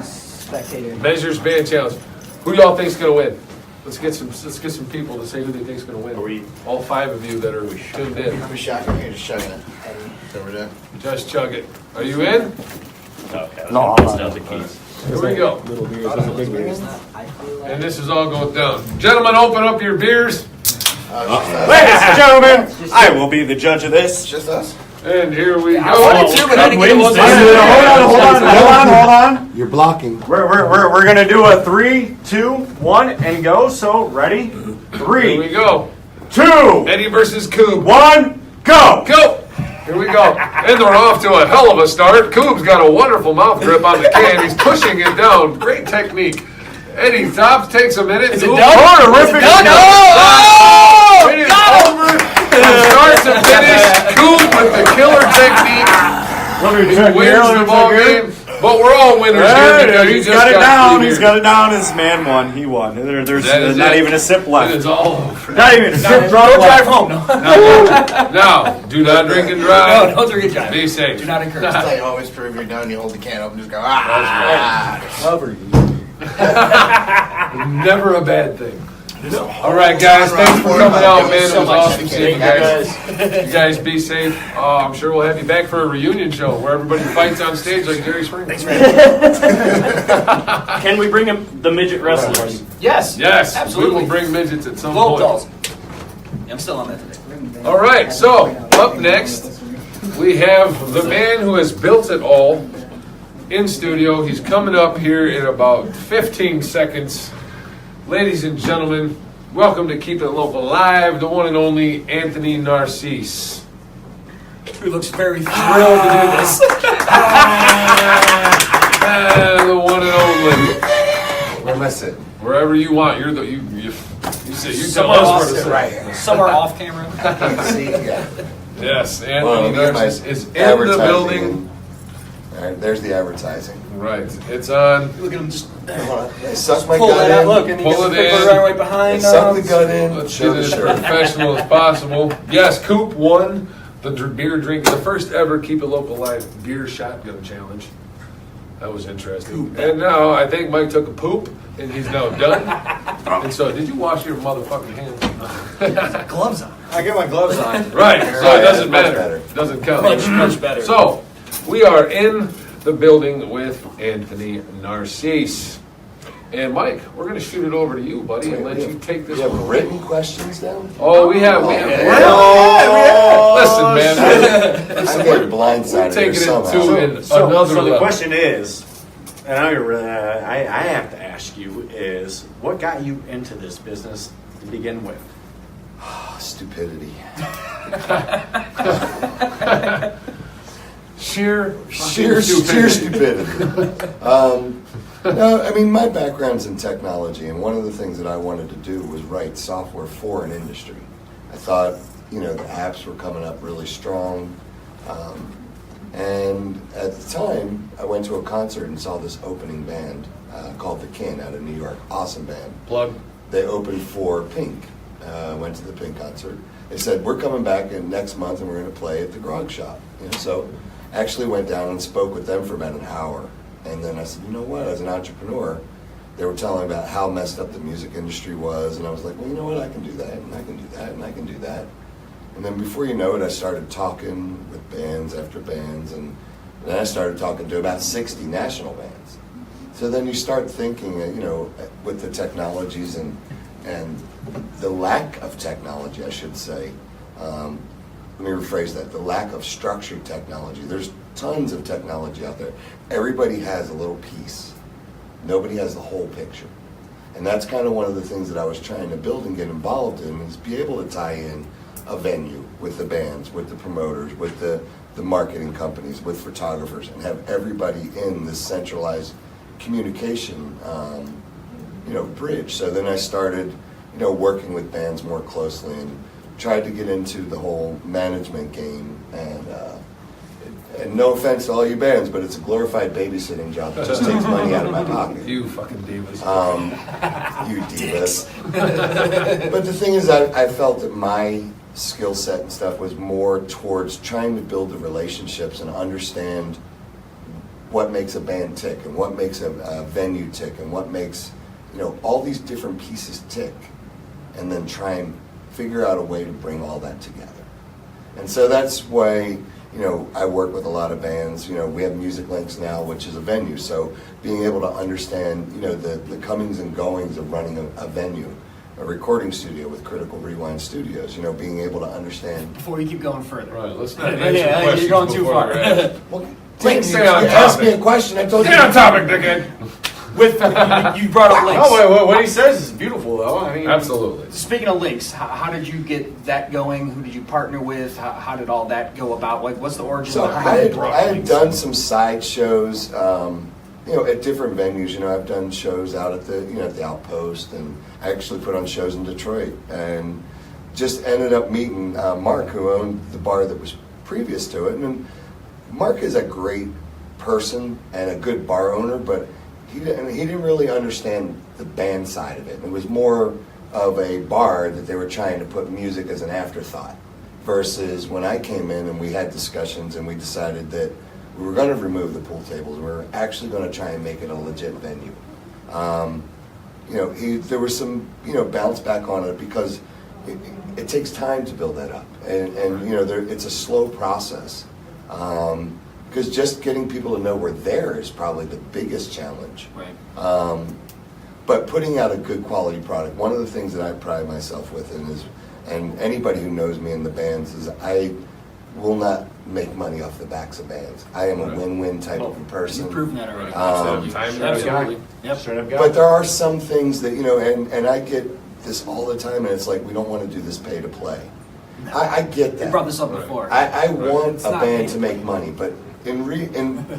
Spectator. Measures band challenge. Who y'all think's gonna win? Let's get some people to say who they think's gonna win. Are we- All 5 of you that are tuned in. Who's shocking? You're just chugging it. So we're done. Just chug it. Are you in? Okay. No, I'm That's not. not the keys. Here we go. Little beers, those are big beers. I feel like And this is all going down. Gentlemen, open up your beers. Ladies and gentlemen, I will be the judge of It's this. just us. And here we I wanted go. to, but I didn't get it. Wednesday. Hold on. You're blocking. We're gonna do a 3, 2, 1, and go. So ready? Here we 3, go. 2, Eddie versus Coob. 1, go. Go! Here we go. And they're off to a hell of a start. Coob's got a wonderful mouth grip on the can. He's pushing it down. Great technique. Eddie Tops takes a minute. Is it Ooh, done? Horrific. Is it done? Oh! It is over. From start to finish, Coob with the killer technique. He wins the ball game. But we're all winners here because He's got it down. He's got it down. His man won. He won. There's not even a sip left. It is all over. Not even a sip Don't left. drive home. No. Now, do not drink and drive. No, don't drink and drive. Be safe. Do not encourage. That's how you always prove you're done. You hold the can open, just go, ah. Cover you. Never a bad thing. All right, guys. Thanks for coming out, man. It was awesome seeing you guys. You guys be safe. I'm sure we'll have you back for a reunion show where everybody fights on stage like Jerry Springer. Can we bring him the midget wrestlers? Yes. Yes, Absolutely. we will bring midgets at some Globe point. dolls. I'm still on that today. All right, so up next we have the man who has built it all in studio. He's coming up here in about 15 seconds. Ladies and gentlemen, welcome to Keep It Local Live, the one and only Anthony Narcisse. Who looks very thrilled to do this. The one and only. Where am I sitting? Wherever you want. You're the you say you tell Somewhere us off, where to sit. Right here. somewhere off camera. See, yeah. Yes, Well, Anthony get my Narcisse is in the advertising. building. All right, there's the advertising. Right, it's on. Look at him just I suck my pull gut that out. in. Look, and he Pull gets it put in. it right behind. Suck the gut in. Let's Show get it the as shirt. professional as possible. Yes, Coop won the beer drink, the first ever Keep It Local Live beer shotgun challenge. That was interesting. And now I think Mike took a poop and he's now done. And so, did you wash your motherfucking hands? gloves on. I get my gloves on. Right, so it Right, doesn't much matter. better. Doesn't count. Much better. So, we are in the building with Anthony Narcisse. And Mike, we're going to shoot it over to you, buddy, and let you take this You have one. written questions down? Oh, we have. Yeah. Listen, man. I get blindsided We're here taking it somehow. to another So the level. question is, and I have to ask you, is what got you into this business to begin with? Stupidity. Sheer Sheer stupidity. No, I mean, my background's in technology, and one of the things that I wanted to do was write software for an industry. I thought, the apps were coming up really strong. And at the time, I went to a concert and saw this opening band called The Kin out of New York. Awesome band. Plug. They opened for Pink. Went to the Pink concert. They said, we're coming back in next month and we're going to play at the Grog Shop. So actually went down and spoke with them for about an hour. And then I said, you know what, as an entrepreneur, they were telling me about how messed up the music industry was. And I was like, well, you know what, I can do that, and I can do that, and I can do that. And then before you know it, I started talking with bands after bands. And then I started talking to about 60 national bands. So then you start thinking, with the technologies and the lack of technology, I should say. Let me rephrase that. The lack of structured technology. There's tons of technology out there. Everybody has a little piece. Nobody has the whole picture. And that's kind of one of the things that I was trying to build and get involved in, is be able to tie in a venue with the bands, with the promoters, with the marketing companies, with photographers, and have everybody in this centralized communication bridge. So then I started working with bands more closely and tried to get into the whole management game. And no offense to all you bands, but it's a glorified babysitting job that just takes money out of my pocket. You fucking divas. You divas. But the thing is, I felt that my skill set and stuff was more towards trying to build the relationships and understand what makes a band tick and what makes a venue tick and what makes all these different pieces tick, and then try and figure out a way to bring all that together. And so that's why I work with a lot of bands. We have Lynxx now, which is a venue. So being able to understand, the comings and goings of running a venue, a recording studio with Critical Rewind Studios, being able to understand. Before you keep going further. Right, let's not answer Yeah, questions you're going too before far. they're asked. Well, Stay on you asked topic. me a question. I told you. Stay on topic, dickhead. With you brought up Lynxx. Oh, what he says is beautiful, though. I mean, Absolutely. Speaking of Lynxx, how did you get that going? Who did you partner with? How did all that go about? Like, what's the origin So behind it? I had done some side shows, at different venues. I've done shows out at the Outpost, and I actually put on shows in Detroit, and just ended up meeting Mark, who owned the bar that was previous to it. And Mark is a great person and a good bar owner, but he didn't really understand the band side of it. It was more of a bar that they were trying to put music as an afterthought, versus when I came in and we had discussions and we decided that we were going to remove the pool tables. We were actually going to try and make it a legit venue. There was some bounce back on it because it takes time to build that up, and it's a slow process. Because just getting people to know we're there is probably the biggest challenge. Right. But putting out a good quality product, one of the things that I pride myself with and anybody who knows me in the bands, is I will not make money off the backs of bands. I am a win-win type of a person. You've proven that already. Absolutely. Yep. But there are some things that, and I get this all the time, and it's like, we don't want to do this pay to play. I get that. You brought this up before. I want It's a not band pay to to make play. money, but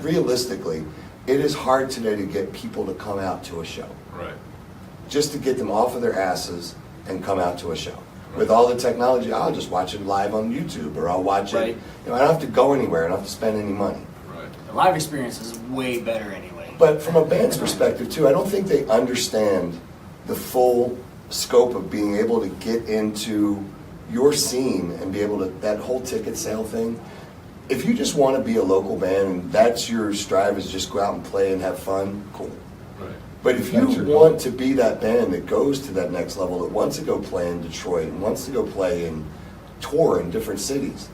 realistically, it is hard today to get people to come out to a show. Right. Just to get them off of their asses and come out to a show. With all the technology, I'll just watch it live on YouTube, or I'll watch Right. it. I don't have to go anywhere. I don't have to spend any money. Right. The live experience is way better anyway. But from a band's perspective too, I don't think they understand the full scope of being able to get into your scene and be able to, that whole ticket sale thing. If you just want to be a local band and that's your strive, is just go out and play and have fun, cool. Right. But if you want to be that band that goes to that next level, that wants to go play in Detroit and wants to go play and tour in different cities,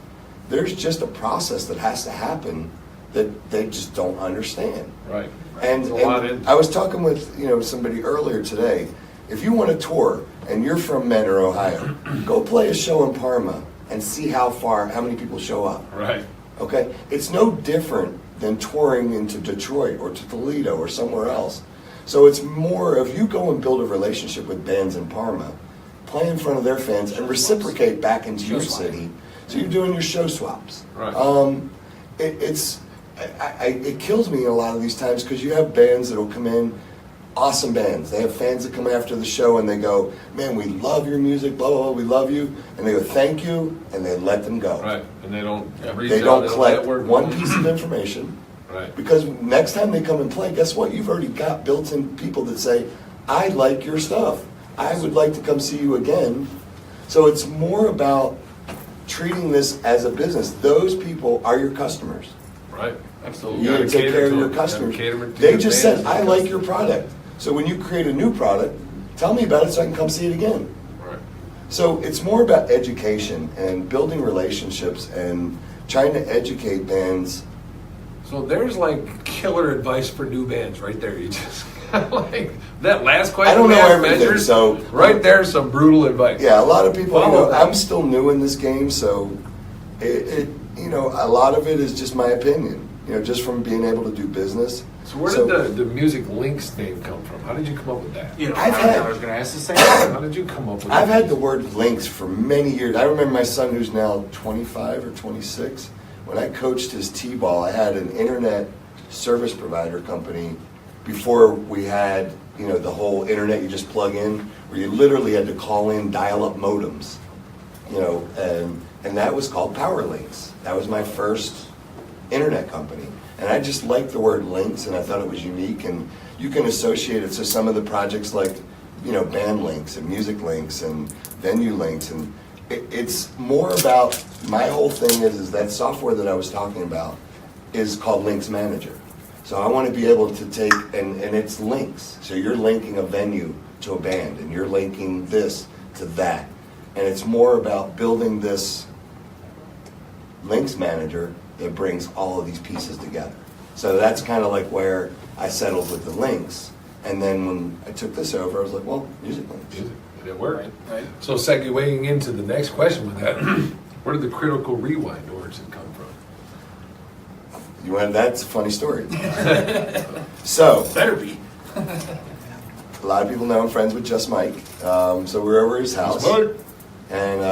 there's just a process that has to happen that they just don't understand. Right. And, There's a lot and in- I was talking with somebody earlier today. If you want to tour and you're from Mentor, Ohio, go play a show in Parma and see how many people show up. Right. Okay? It's no different than touring into Detroit or to Toledo or somewhere else. So it's more of, you go and build a relationship with bands in Parma, play in front of their fans, and reciprocate back into your city. So you're doing your show swaps. Right. It kills me a lot of these times, because you have bands that will come in, awesome bands. They have fans that come after the show and they go, man, we love your music, blah, blah, blah, we love you. And they go, thank you, and they let them go. Right. And they don't. reach They out, don't let collect word one go. piece of information. Right. Because next time they come and play, guess what? You've already got built-in people that say, I like your stuff. I would like to come see you again. So it's more about treating this as a business. Those people are your customers. Right. Absolutely. You gotta take care of your them. customers. You gotta cater to They your just fans said, and I like your customers. product. So when you create a new product, tell me about it so I can come see it again. Right. So it's more about education and building relationships and trying to educate bands. So there's like killer advice for new bands right there. You just like that last question. I don't we know asked everything, Measures, so- right there's some brutal advice. Yeah, a lot of people, Follow that. I'm still new in this game, so a lot of it is just my opinion, just from being able to do business. So where did the music Lynxx name come from? How did you come up with that? I was going to ask the same thing. How did you come up with I've that? had the word Lynxx for many years. I remember my son, who's now 25 or 26, when I coached his t-ball, I had an internet service provider company before we had, the whole internet you just plug in, where you literally had to call in dial-up modems, and that was called Lynxx. That was my first internet company. And I just liked the word Lynxx, and I thought it was unique, and you can associate it to some of the projects like, Band Lynxx and Music Lynxx and Venue Lynxx, and it's more about, my whole thing is that software that I was talking about is called Lynxx Manager. So I want to be able to take, and it's links. So you're linking a venue to a band, and you're linking this to that. And it's more about building this Lynxx Manager that brings all of these pieces together. So that's kind of like where I settled with the Lynxx. And then when I took this over, I was like, well, Music Lynxx. Music. It worked. Right. So segueing into the next question with that, where did the critical rewind origin come from? That's a funny story. So, Better be. A lot of people know I'm friends with Just Mike. So we're over at his house. And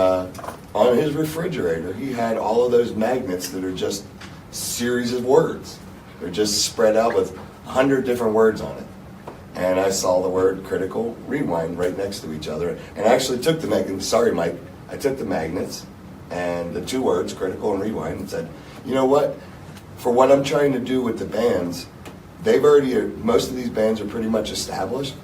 on his refrigerator, he had all of those magnets that are just series of words. They're just spread out with 100 different words on it. And I saw the word critical rewind right next to each other. And I actually took the magnets. Sorry, Mike. I took the magnets and the two words, critical and rewind, and said, you know what? For what I'm trying to do with the bands, most of these bands are pretty much established.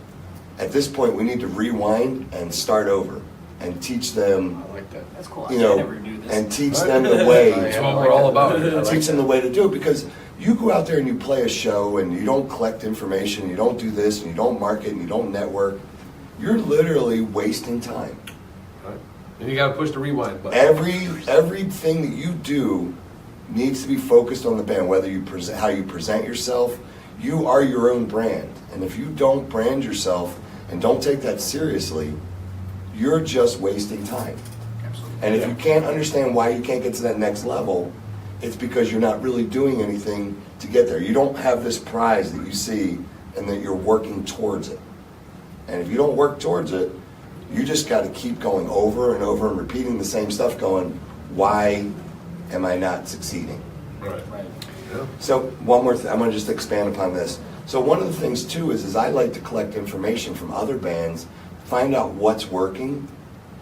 At this point, we need to rewind and start over and teach them, I like that. That's cool. you I know, never do this. and teach them the way. That's what we're all about. Teach them the way to do it, because you go out there and you play a show and you don't collect information, you don't do this, and you don't market, and you don't network. You're literally wasting time. Right. And you got to push the rewind button. Everything that you do needs to be focused on the band. Whether you present, how you present yourself, you are your own brand. And if you don't brand yourself and don't take that seriously, you're just wasting time. Absolutely. And if you can't understand why you can't get to that next level, it's because you're not really doing anything to get there. You don't have this prize that you see and that you're working towards it. And if you don't work towards it, you just got to keep going over and over and repeating the same stuff, going, why am I not succeeding? Right. Yeah. So one more thing, I'm going to just expand upon this. So one of the things too is I like to collect information from other bands, find out what's working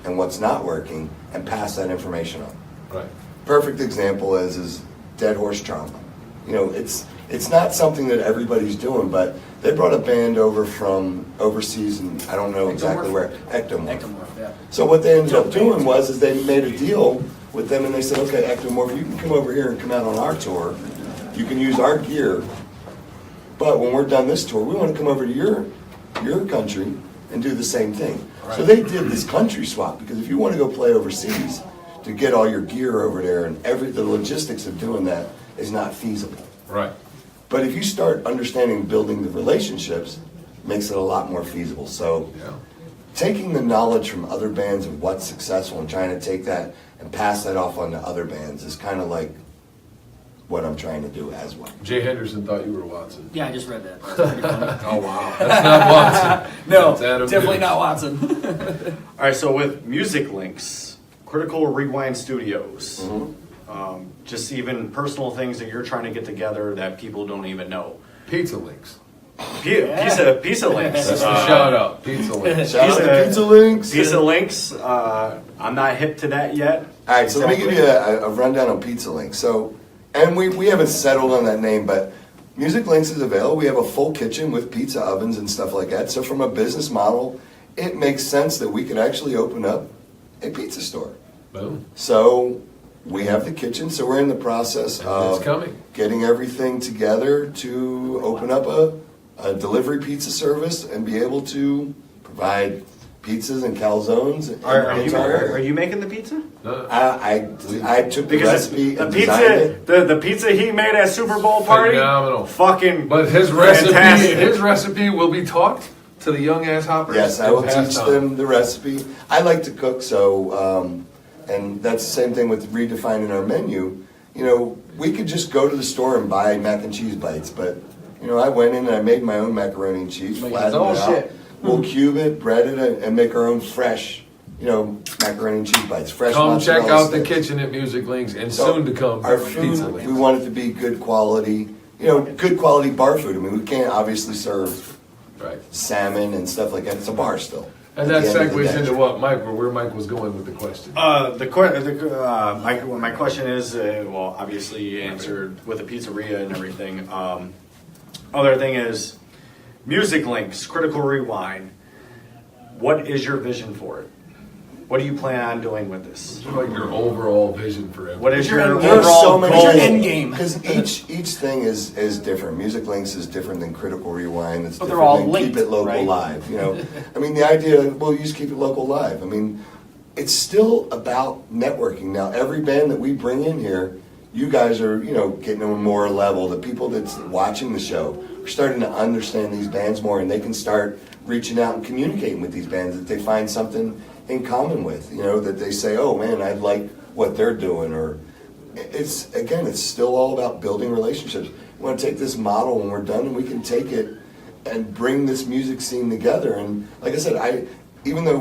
and what's not working, and pass that information on. Right. Perfect example is Dead Horse Trauma. You know, it's not something that everybody's doing, but they brought a band over from overseas, and I don't know exactly where, Ectomorph. Ectomorph, yeah. So what they ended up doing was they made a deal with them, and they said, okay, Ectomorph, you can come over here and come out on our tour. You can use our gear, but when we're done this tour, we want to come over to your country and do the same thing. Right. So they did this country swap, because if you want to go play overseas, to get all your gear over there, and the logistics of doing that is not feasible. Right. But if you start understanding building the relationships, makes it a lot more feasible. So Yeah. taking the knowledge from other bands of what's successful and trying to take that and pass that off onto other bands is kind of like what I'm trying to do as well. Jay Henderson thought you were Watson. Yeah, I just read that. That's pretty funny. Oh, wow. That's not Watson. No, That's Adam definitely News. not Watson. All right, so with Music Lynxx, Critical Rewind Studios, just even personal things that you're trying to get together that people don't even know. Pizza Links. Pizza Lynxx. That's the shout out. Pizza Links. Shout out to Pizza Lynxx. Pizza Lynxx. I'm not hip to that yet. All right, so let me give you a rundown on Pizza Lynxx. So, and we haven't settled on that name, but Music Lynxx is available. We have a full kitchen with pizza ovens and stuff like that. So from a business model, it makes sense that we could actually open up a pizza store. Boom. So we have the kitchen, so we're in the process And of it's coming. getting everything together to open up a delivery pizza service and be able to provide pizzas and calzones. Are you making the pizza? No. I took the Because recipe the and designed pizza, it. the pizza he made at Super Bowl party, Phenomenal. fucking. But fantastic. his recipe will be taught to the young ass hoppers. Yes, I and will passed teach on. them the recipe. I like to cook, so and that's the same thing with redefining our menu. You know, we could just go to the store and buy mac and cheese bites, but you know, I went in and I made my own macaroni and cheese, Like flattened his own it out. shit. We'll cube it, bread it, and make our own fresh, you know, macaroni and cheese bites. Fresh. Come check mozzarella out the sticks. kitchen at Music Links, and So, soon to come our Pizza food, Links. we want it to be good quality. You know, good quality bar food. I mean, we can't obviously serve Right. salmon and stuff like that. It's a bar still. And at that the end of the segues day. into what where Mike was going with the question. My question is, well, obviously you answered with a pizzeria and everything. Other thing is, Music Lynxx, Critical Rewind. What is your vision for it? What do you plan on doing with this? Like your overall vision for it. What is your There's overall so many goal? end game? Because each thing is different. Music Lynxx is different than Critical Rewind. It's But they're different all than linked, Keep It Local right? Live. You know, I mean, the idea, well, use Keep It Local Live. I mean, it's still about networking. Now, every band that we bring in here, you guys are, you know, getting on a more level. The people that's watching the show are starting to understand these bands more, and they can start reaching out and communicating with these bands that they find something in common with, you know, that they say, oh man, I like what they're doing, or it's still all about building relationships. We want to take this model when we're done, and we can take it and bring this music scene together. And like I said, even though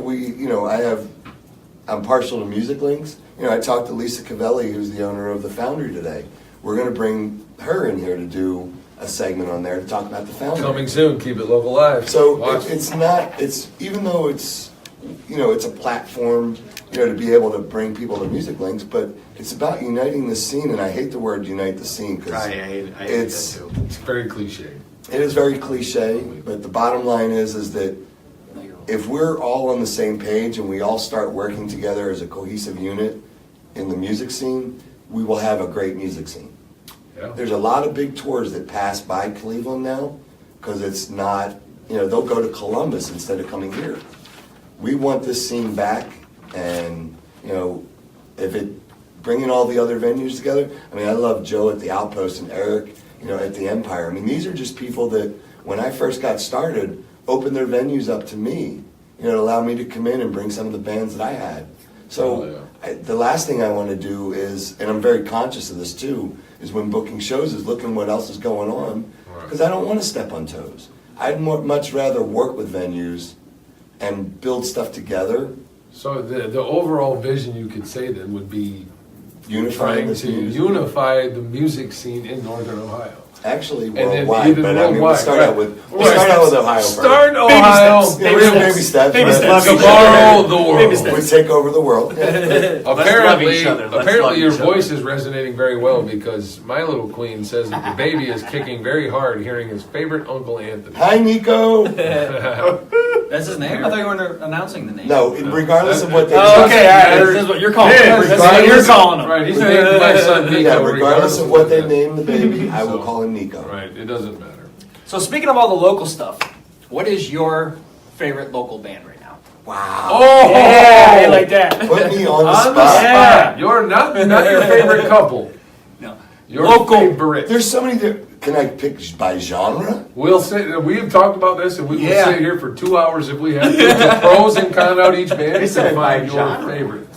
I'm partial to Music Lynxx. I talked to Lisa Cavelli, who's the owner of the Foundry today. We're going to bring her in here to do a segment on there to talk about the Foundry. Coming soon. Keep it local live. So Watch. even though it's a platform, to be able to bring people to Music Lynxx, but it's about uniting the scene. And I hate the word unite the scene because I hate it's that too. It's very cliche. It is very cliche, but the bottom line is that if we're all on the same page and we all start working together as a cohesive unit in the music scene, we will have a great music scene. Yeah. There's a lot of big tours that pass by Cleveland now because it's not, they'll go to Columbus instead of coming here. We want this scene back, and, bringing all the other venues together. I love Joe at the Outpost and Eric, at the Empire. These are just people that, when I first got started, opened their venues up to me, to allow me to come in and bring some of the bands that I had. So the last thing I want to do is, and I'm very conscious of this too, is when booking shows is looking what else is going on, because I don't want to step on toes. I'd much rather work with venues and build stuff together. So the overall vision, you could say then, would be Unifying trying this to music. unify the music scene in Northern Ohio. Actually, And then worldwide, even but worldwide, we'll start right. out with Ohio Start first. Ohio. Baby steps. Baby but steps. Tomorrow the world. Baby steps. We take over the world. Apparently, each other. Let's love apparently your each other. voice is resonating very well because my little queen says that the baby is kicking very hard hearing his favorite Uncle Anthony. Hi, Nico. That's his name? I thought you were announcing the name. No, regardless of what they Oh, okay, all right. Matter- That's what you're calling Yeah, him. That's what you're calling him. Right, he's named my son Nico. Yeah, regardless of what they that. name the baby, I will So- call him Nico. Right, it doesn't matter. So speaking of all the local stuff, what is your favorite local band right now? Wow. Oh, Yeah, I like that. Put me on the on the spot. spot. You're not your favorite couple. No. Your Local. favorite. There's so many can I pick by genre? We've talked about this, and we will Yeah. sit here for 2 hours if we have to. The pros and con out each band They to said by find your genre. favorite.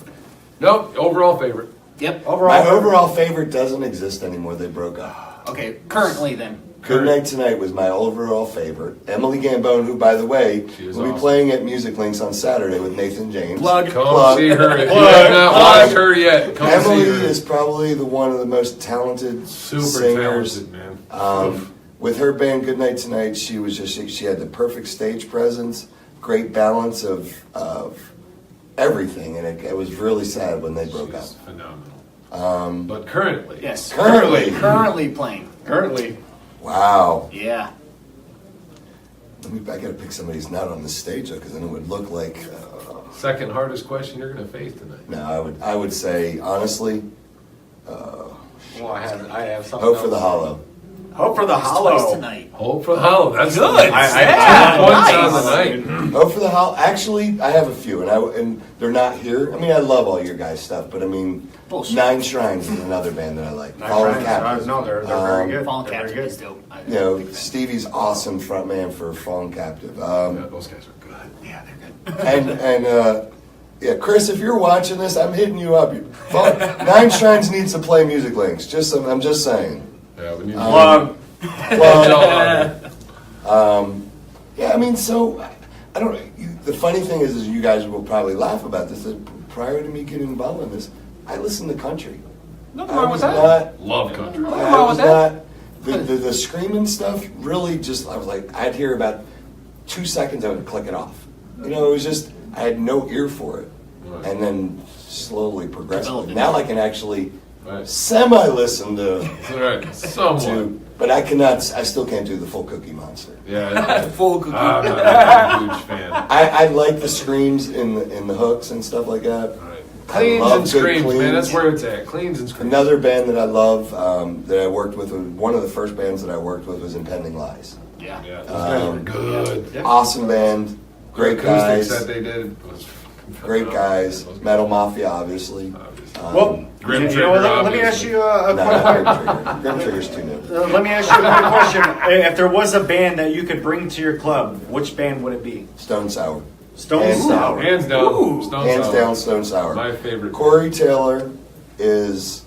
Nope, overall favorite. Yep. My overall favorite doesn't exist anymore. They broke up. Okay, currently then. Good Night Tonight was my overall favorite. Emily Gambone, who, by the way, She is will be awesome. playing at Music Lynxx on Saturday with Nathan James. Plug. Come Plug. see her. If you Plug. have not watched her yet, come Emily see her. is probably one of the most talented Super singers. talented, man. With her band Good Night Tonight, she had the perfect stage presence, great balance of everything, and it was really sad when they broke up. She's phenomenal. But currently, Yes. Currently. Currently playing. currently, Wow. Yeah. I gotta pick somebody who's not on the stage though, because then it would look like. second hardest question you're going to face tonight. No, I would say honestly, Well, I have something. Hope for the Hollow. Hope for the Twice Hollow. tonight. Hope for the Hollow. That's Good. I- points nice. on the night. Hope for the Hollow. Actually, I have a few, and they're not here. I love all your guys' stuff, but Bullshit. Nine Shrines is another band that I like. Nice Fallen Shrines. Captives. No, they're very good. Fallen They're very Captive good. is dope. Stevie's awesome frontman for Fallen Captive. Yeah, those guys are good. Yeah, they're good. And Chris, if you're watching this, I'm hitting you up. Nine Shrines needs to play Music Lynxx. I'm just saying. Yeah, we need to Plug. So I don't. The funny thing is you guys will probably laugh about this. That prior to me getting involved in this, I listened to country. Nothing I wrong was with that. not. love country. Nothing I wrong was with that. not. The screaming stuff really just. I was like, I'd hear about 2 seconds, I would click it off. It was just I had no ear for it, Right. and then slowly, progressively. Developed it. Now I can actually Right. semi-listen to. All right, somewhat. But I cannot. I still can't do the full Cookie Monster. Yeah, Full cookie. I'm not a huge fan. I like the screams in the hooks and stuff like that. All right. I Cleans love and good screams, man. cleans. That's where it's at. Cleans and screams. Another band that I love that I worked with, one of the first bands that I worked with was Impending Lies. Yeah. Yeah, those guys were good. Awesome band, great The acoustics guys, that they did was great phenomenal. guys. Those guys Metal were- Mafia, obviously. Obviously. Well, Grim you know Trigger, what, let me obviously. ask you a No, question. not Grim Trigger. Grim Trigger's too new. Let me ask you a quick question. If there was a band that you could bring to your club, which band would it be? Stone Sour. Stone Hands Sour. Hands down. Ooh. Stone Hands Sour. down, Stone Sour. My favorite. Corey Taylor is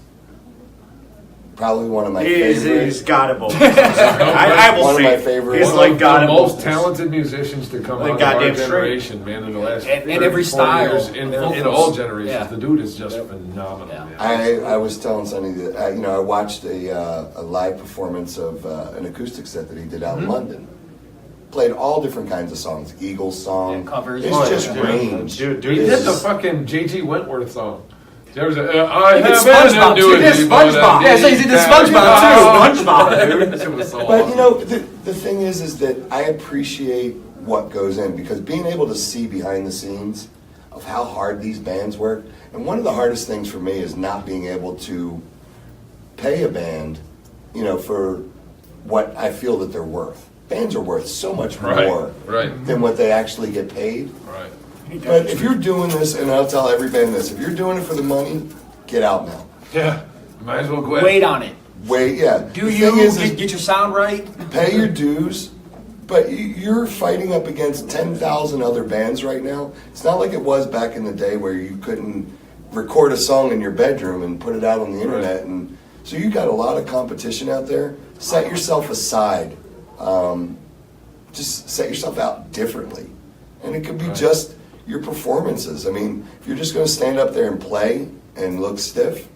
probably one of my He's favorites. gotta vote. I will One of say, my favorites. he's One like of gotta the vote. most talented musicians to come Like out of our goddamn straight. generation, man, in the last And 30, every 40 style years, and in vocals. all generations. Yeah. The dude is just phenomenal. Yeah. Man. I was telling Sonny that I watched a live performance of an acoustic set that he did out in London. Played all different kinds of songs, Eagles song, Yeah, covers. It's Oh, just yeah. range. Dude, He is- did the fucking J.G. Wentworth song. There was I He did have SpongeBob, an too. He did annuity, but SpongeBob. I Yeah, so he did need SpongeBob, that. too. SpongeBob, dude. It was so But awesome. you know, the thing is that I appreciate what goes in because being able to see behind the scenes of how hard these bands work, and one of the hardest things for me is not being able to pay a band, you know, for what I feel that they're worth. Bands are worth so much Right, more right. than what they actually get paid. Right. But if you're doing this, and I'll tell every band this, if you're doing it for the money, get out now. Yeah. Might as well quit. Wait on it. Wait, yeah. Do The you thing is get your sound right? pay your dues, but you're fighting up against 10,000 other bands right now. It's not like it was back in the day where you couldn't record a song in your bedroom and put it out on the internet. And so you got a lot of competition out there. Set yourself aside. Just set yourself out differently. And it could be just your performances. I mean, if you're just going to stand up there and play and look stiff,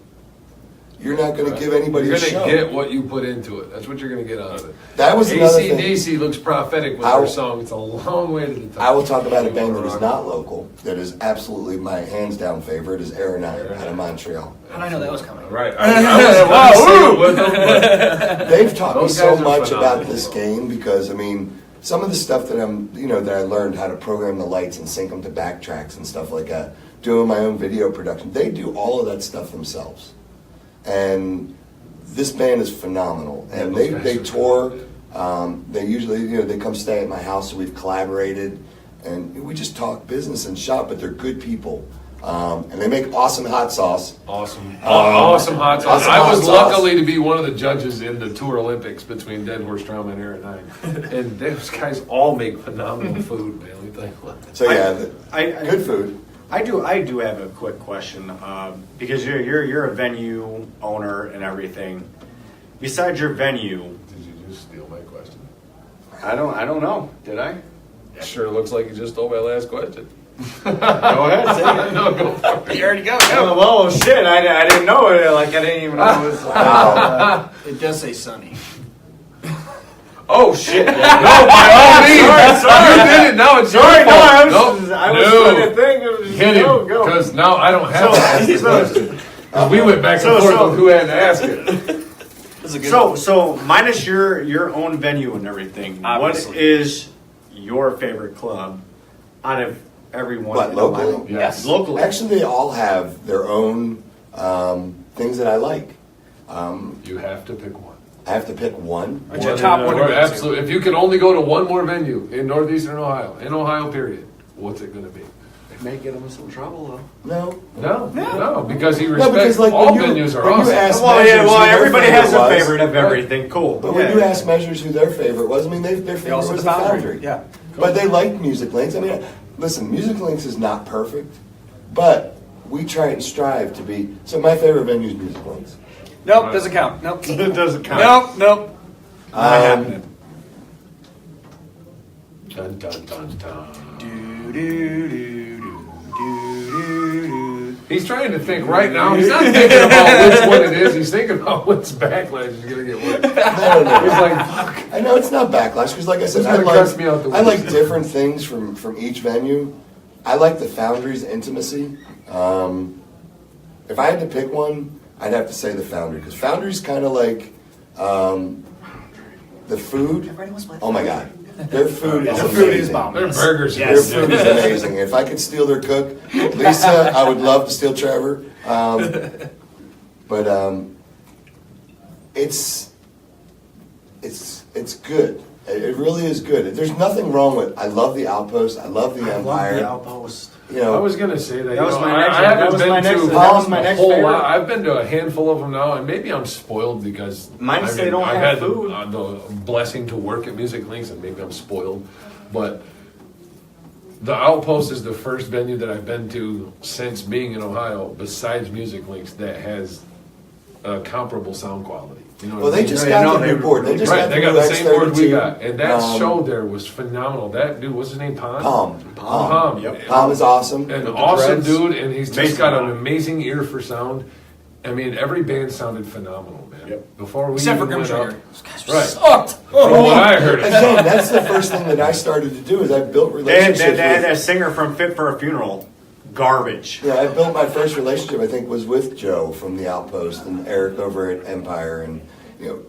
you're not going to give anybody You're a going show. to get what you put into it. That's what you're going to get out of it. That was another thing. AC/DC looks prophetic with I- their song. It's a long way to the top. I will talk about a band that is not local, that is absolutely my hands down favorite, is Aeronautic out of Montreal. How did I know that was coming? Right. I was going to say it with them, but They've taught me Those so guys are much about phenomenal. this game because, I mean, some of the stuff that that I learned how to program the lights and sync them to backtracks and stuff like that, doing my own video production, they do all of that stuff themselves. And this band is phenomenal. And Yeah, those they guys are tour, they usually, they come stay at my house, so we've collaborated, and we just talk business and shop, but they're good people. And they make awesome hot sauce. awesome. Awesome hot sauce. awesome I hot was sauce. luckily to be one of the judges in the Tour Olympics between Dead Horse Trauma and Aeronautic. And those guys all make phenomenal food, man. Let me tell you what. So yeah, I- good food. I do have a quick question because you're a venue owner and everything. Besides your venue, Did you just steal my question? I don't know. Did I? Sure looks like you just stole my last question. Go ahead, say it. No, go for it. You already go. Oh, well, shit! I didn't know it. Like I didn't even know it was. Wow. It does say sunny. Oh shit! No, by all means. Sorry. You did it. Now it's Sorry, your no, fault. I was trying to think. It was just, Hit go, him, go. because now I don't have to ask this So- question. 'Cause we went back and So- forth so- on who had to ask it. So minus your own venue and everything, Obviously. what is your favorite club out of everyone? What, in locally? Ohio? Yes. Locally. Actually, they all have their own things that I like. You have to pick one. I have to pick one. What's your top one to go to? Absolutely. If you could only go to one more venue in northeastern Ohio, in Ohio, period, what's it going to be? It may get him in some trouble though. No. No, because he No, respects because like all when venues are when awesome. you ask Well, Measures yeah, who well, their everybody has a was, favorite of everything. Cool. But when Yeah. you ask Measures who their favorite was, I mean, their favorite also was the the Foundry. Foundry. Yeah. But they like Music Lynxx. I mean, listen, Music Lynxx is not perfect, but we try and strive to be. So my favorite venue is Music Lynxx. Nope, doesn't count. Nope. It doesn't count. Nope. Not happening. Dun, dun, dun, dun. He's trying to think right now. He's not thinking about which one it is. He's thinking about which backlash is going to get worse. No. He's like, fuck. I know it's not backlash because, like I said, It's I gonna like cuss me out the I like window. different things from each venue. I like the Foundry's intimacy. If I had to pick one, I'd have to say the Foundry because Foundry's kind of like the food. Oh my god, their food is The amazing. food is bomb. Their burgers. Their food is amazing. If I could steal their cook, Lisa, I would love to steal Trevor. But it's good. It really is good. There's nothing wrong with. I love the Outpost. I love the I love Empire. the Outpost. You know, I was gonna say that. That was my next I one. haven't That was been my next- to that was my a next whole favorite. lot. I've been to a handful of them now, and maybe I'm spoiled because Minus they don't I've have had food. the blessing to work at Music Lynxx, and maybe I'm spoiled. But the Outpost is the first venue that I've been to since being in Ohio, besides Music Lynxx, that has comparable sound quality. You know Well, what I they mean? just Yeah, got no, the they- new board. They just Right, got they the got new the same board we X32. got, and that show there was phenomenal. That dude, what's his name? Palm. Yep. Palm is awesome. An With the awesome dreads. dude, and he's just Amazing got an guy. amazing ear for sound. I mean, every band sounded phenomenal, man. Yep. Before we Except for even went Grimtrigger. up, Those guys right? sucked. From what I heard, Again, that's the first thing that I started to do is I built They had, relationships they had with. that singer from Fit for a Funeral. Garbage. Yeah, I built my first relationship. I think was with Joe from the Outpost and Eric over at Empire, and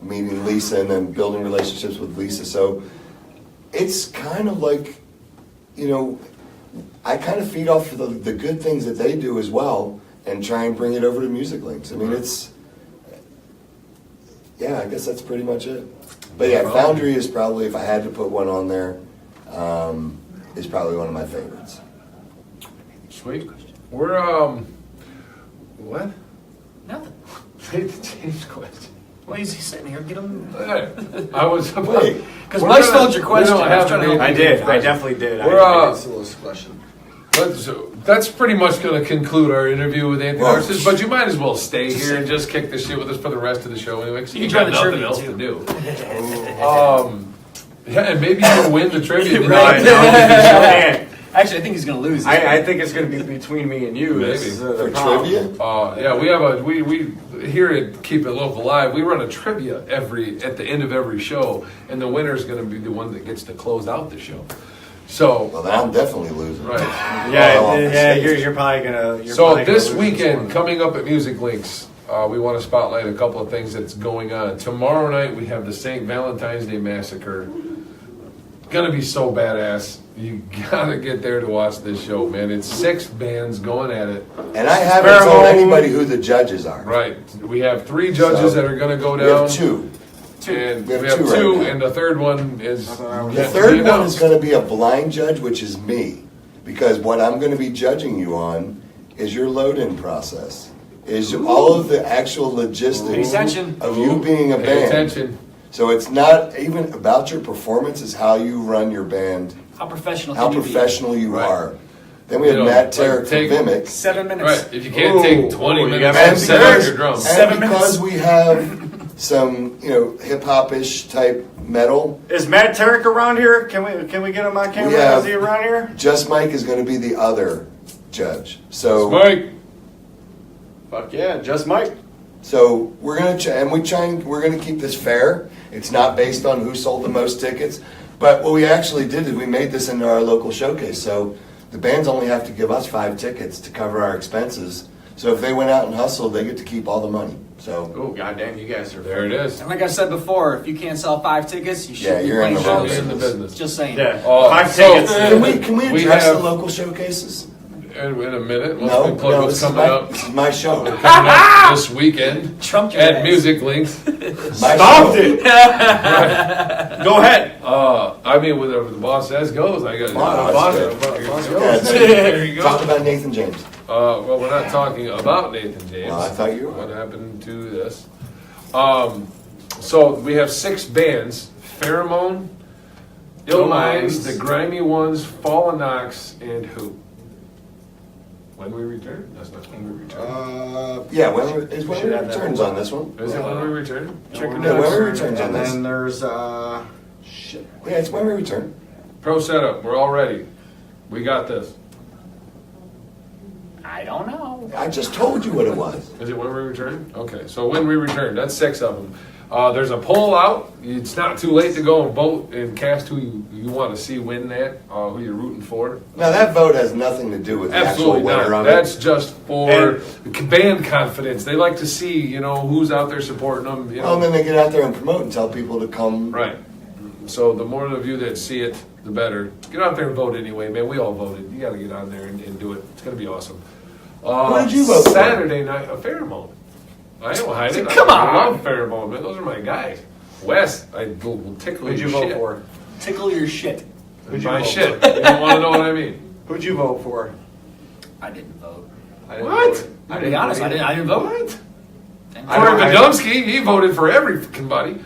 meeting Lisa and then building relationships with Lisa. So it's kind of like, I kind of feed off of the good things that they do as well, and try and bring it over to Music Lynxx. I mean, I guess that's pretty much it. But yeah, Foundry is probably, if I had to put one on there, is probably one of my favorites. sweet. We're what? Nothing. Nathan James question. Well, he's sitting here. Get him. Hey, I was Wait, Because Mike stole your question. We don't I was have trying to any- help I did. I definitely did. We're, That's the last question. That's pretty much going to conclude our interview with Anthony Well, Narcissus, but you might as well stay here and just kick the shit with us for the rest of the show anyway, because You you can got join the nothing trivia, else too. to do. Yeah, and maybe you'll win the trivia. No, tonight. man. Actually, I think he's going to lose. I think it's going to be between me and you. Maybe. This is, For the problem. trivia? Yeah, we have we here at Keep It Local Live. We run a trivia at the end of every show, and the winner is going to be the one that gets to close out the show. So, Well, then I'm definitely losing. right. Yeah, you're probably gonna. You're So probably gonna this lose weekend, one. coming up at Music Lynxx, we want to spotlight a couple of things that's going on. Tomorrow night we have the St. Valentine's Day Massacre. Gonna be so badass. You gotta get there to watch this show, man. It's 6 bands going at it. And I haven't told anybody who the judges are. Right. We have 3 judges So, that are gonna go We down. have 2. And We have we have two 2, right now. and the third one is The yet to third be one is announced. going to be a blind judge, which is me. Because what I'm going to be judging you on is your load-in process. Is all of the actual Pay logistics attention. of you being a Pay band. attention. So it's not even about your performance, it's how you run your band, How professional how can you be? professional you Right. are. Then we have You know, Matt like Tarek take- from Vimic. 7 minutes. Right. If you can't take 20 you minutes gotta to And set up because, your drums. and 7 because minutes. we have some, hip-hop-ish type metal, Is Matt Tarek around here? Can we get him on camera? have- Is he around here? Just Mike is going to be the other judge. So Mike. Fuck yeah, just Mike. So we're gonna we're gonna keep this fair. It's not based on who sold the most tickets, but what we actually did is we made this into our local showcase. So the bands only have to give us 5 tickets to cover our expenses. So if they went out and hustled, they get to keep all the money. So Oh goddamn, you guys are There it is. And like I said before, if you can't sell 5 tickets, you Yeah, should be you're in playing the wrong shows. in the business. Just saying. Yeah, Oh, 5 so- tickets. can we We address have- the local showcases? And in a minute, let's No, plug no, what's this is coming my up. this is my show. Coming up this weekend Trump your at ass. Music Lynxx. My Stopped show. it. Go ahead. I mean, whatever the boss says goes. I got Boss there Yeah, you Talk go. about Nathan James. Well, we're not talking about Nathan James. Well, I thought you were. What happened to this? So we have 6 bands: Pheromone, Ill Minds, The Grimy Ones, Fallen Ox, and who? When we return? That's not when we return. Yeah, when we should have that returns one. on this one. Is it when we return? Chicken Yeah, when we nuggets. returns on And this. then there's shit. Yeah, it's when we return. Pro setup. We're all ready. We got this. I don't know. I just told you what it was. Is it when we return? Okay, so when we return, that's 6 of them. There's a poll out. It's not too late to go and vote and cast who you want to see win that, who you're rooting for. Now that vote has nothing to do with the Absolutely actual winner not. of That's it. just for band confidence. They like to see, who's out there supporting them. Well, and then they get out there and promote and tell people to come. Right. So the more of you that see it, the better. Get out there and vote anyway, man. We all voted. You got to get on there and do it. It's going to be awesome. Who did you vote for? Saturday night, a Pheromone. I don't hide it. Come on. I love Pheromone, man. Those are my guys. Wes, I will tickle Who'd you your vote shit. for? Tickle your shit. Who'd you My vote shit. for? You don't want to know what I mean. Who'd you vote for? I didn't vote. I didn't What? vote. To be honest, I didn't vote. What? Dang. I don't- Corey Podomski, he voted for every fucking body.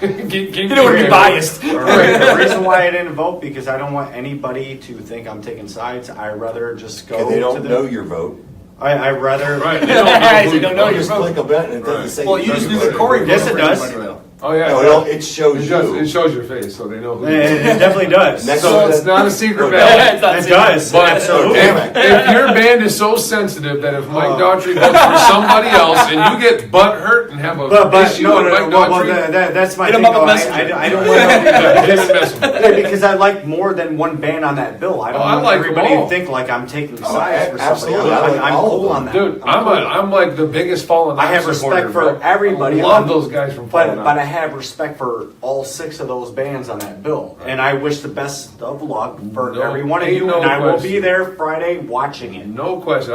You don't want to be biased. All right, the reason why I didn't vote because I don't want anybody to think I'm taking sides. I rather just go. Okay, they to don't the, know your vote. I rather. Right. They don't know who They don't know You your just vote. click a button and it doesn't say. Well, you just do the Corey Yes, vote it for does. everybody, though. Oh yeah. No, it shows It does. you. It shows your face, so they know who. It definitely does. Next So to it's not a secret No, ballot. It's not It secret. does. But Absolutely. damn it. if your band is so sensitive that if Mike Daughtry votes for somebody else and you get butt hurt and have a But issue no, with no, Mike no, well, Daughtry, that's my Hit 'em thing. up a though. messenger. I don't want hit him mess with him. because I like more than one band on that bill. I don't Oh, I want like 'em everybody all. to think like I'm taking sides for somebody. absolutely. I like I'm all of cool them. on that. Dude, I'm cool. I'm like the biggest Fallen I have Knives supporter, respect for bro. everybody. I love those guys from Fallen But I Knives. have respect for all 6 of those bands on that bill, and I wish the best of luck for No, every one of ain't you. no And I will question. be there Friday watching it. No question.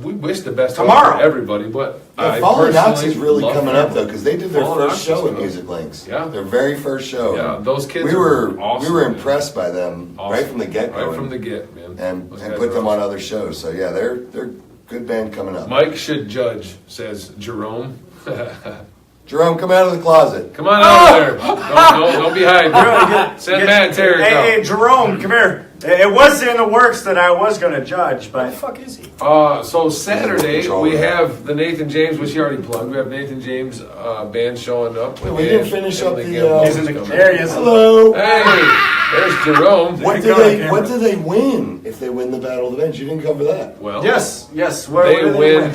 We wish the best of Tomorrow. luck to everybody, but I Fallen Knox personally is really love coming up though, because they did their Fallen first Knox show is at good. Music Lynxx. Yeah. Their very first show. Yeah, those kids We were are awesome, we were man. impressed by them Awesome. right from the get go. Right from the get, man. and Those and guys put are them on awesome. other shows. So yeah, they're good band coming up. Mike should judge, says Jerome. Jerome, come out of the closet. Come on out there. Don't be hiding. Send Matt and Terry. Hey, Jerome, come here. It was in the works that I was going to judge, Where the but fuck is he? So Saturday Control we that. have the Nathan James, which you already plugged. We have Nathan James band showing up. Wait, we didn't finish up Emily the, Gilmore's he's in the coming. There he is. Hello. Hey, there's Jerome. What do Go on they camera. What do they win if they win the Battle of the Bands? You didn't cover that. Well, yes. What they do win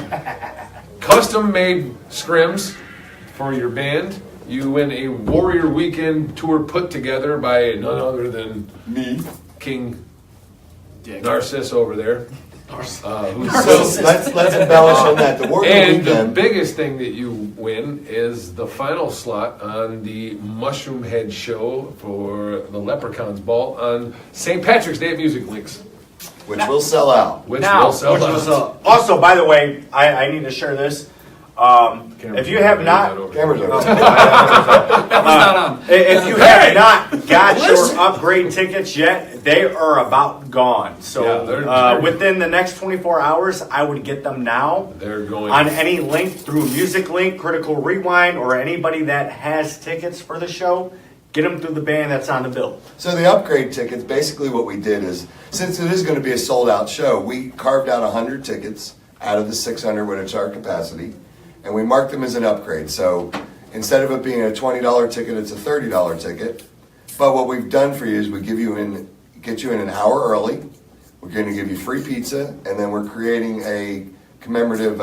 custom-made scrims for your band. You win a Warrior Weekend tour put together by none other than Me. King Dick. Narciss over there. Who's So let's embellish on that. The Warrior And the Weekend. biggest thing that you win is the final slot on the Mushroom Head show for the Leprechauns Ball on St. Patrick's Day at Music Links, Which will sell out. which Now, will sell out. also, by the way, I need to share this. If you have not, Cameras are. That was not on. if you have not got your upgrade tickets yet, they are about gone. Yeah, So they're- within the next 24 hours, I would get them now. They're going On any link through Music Link, Critical Rewind, or anybody that has tickets for the show, get them through the band that's on the bill. So the upgrade tickets, basically what we did is, since it is going to be a sold out show, we carved out 100 tickets out of the 600, which is our capacity, and we marked them as an upgrade. So instead of it being a $20 ticket, it's a $30 ticket. But what we've done for you is we get you in an hour early. We're going to give you free pizza, and then we're creating a commemorative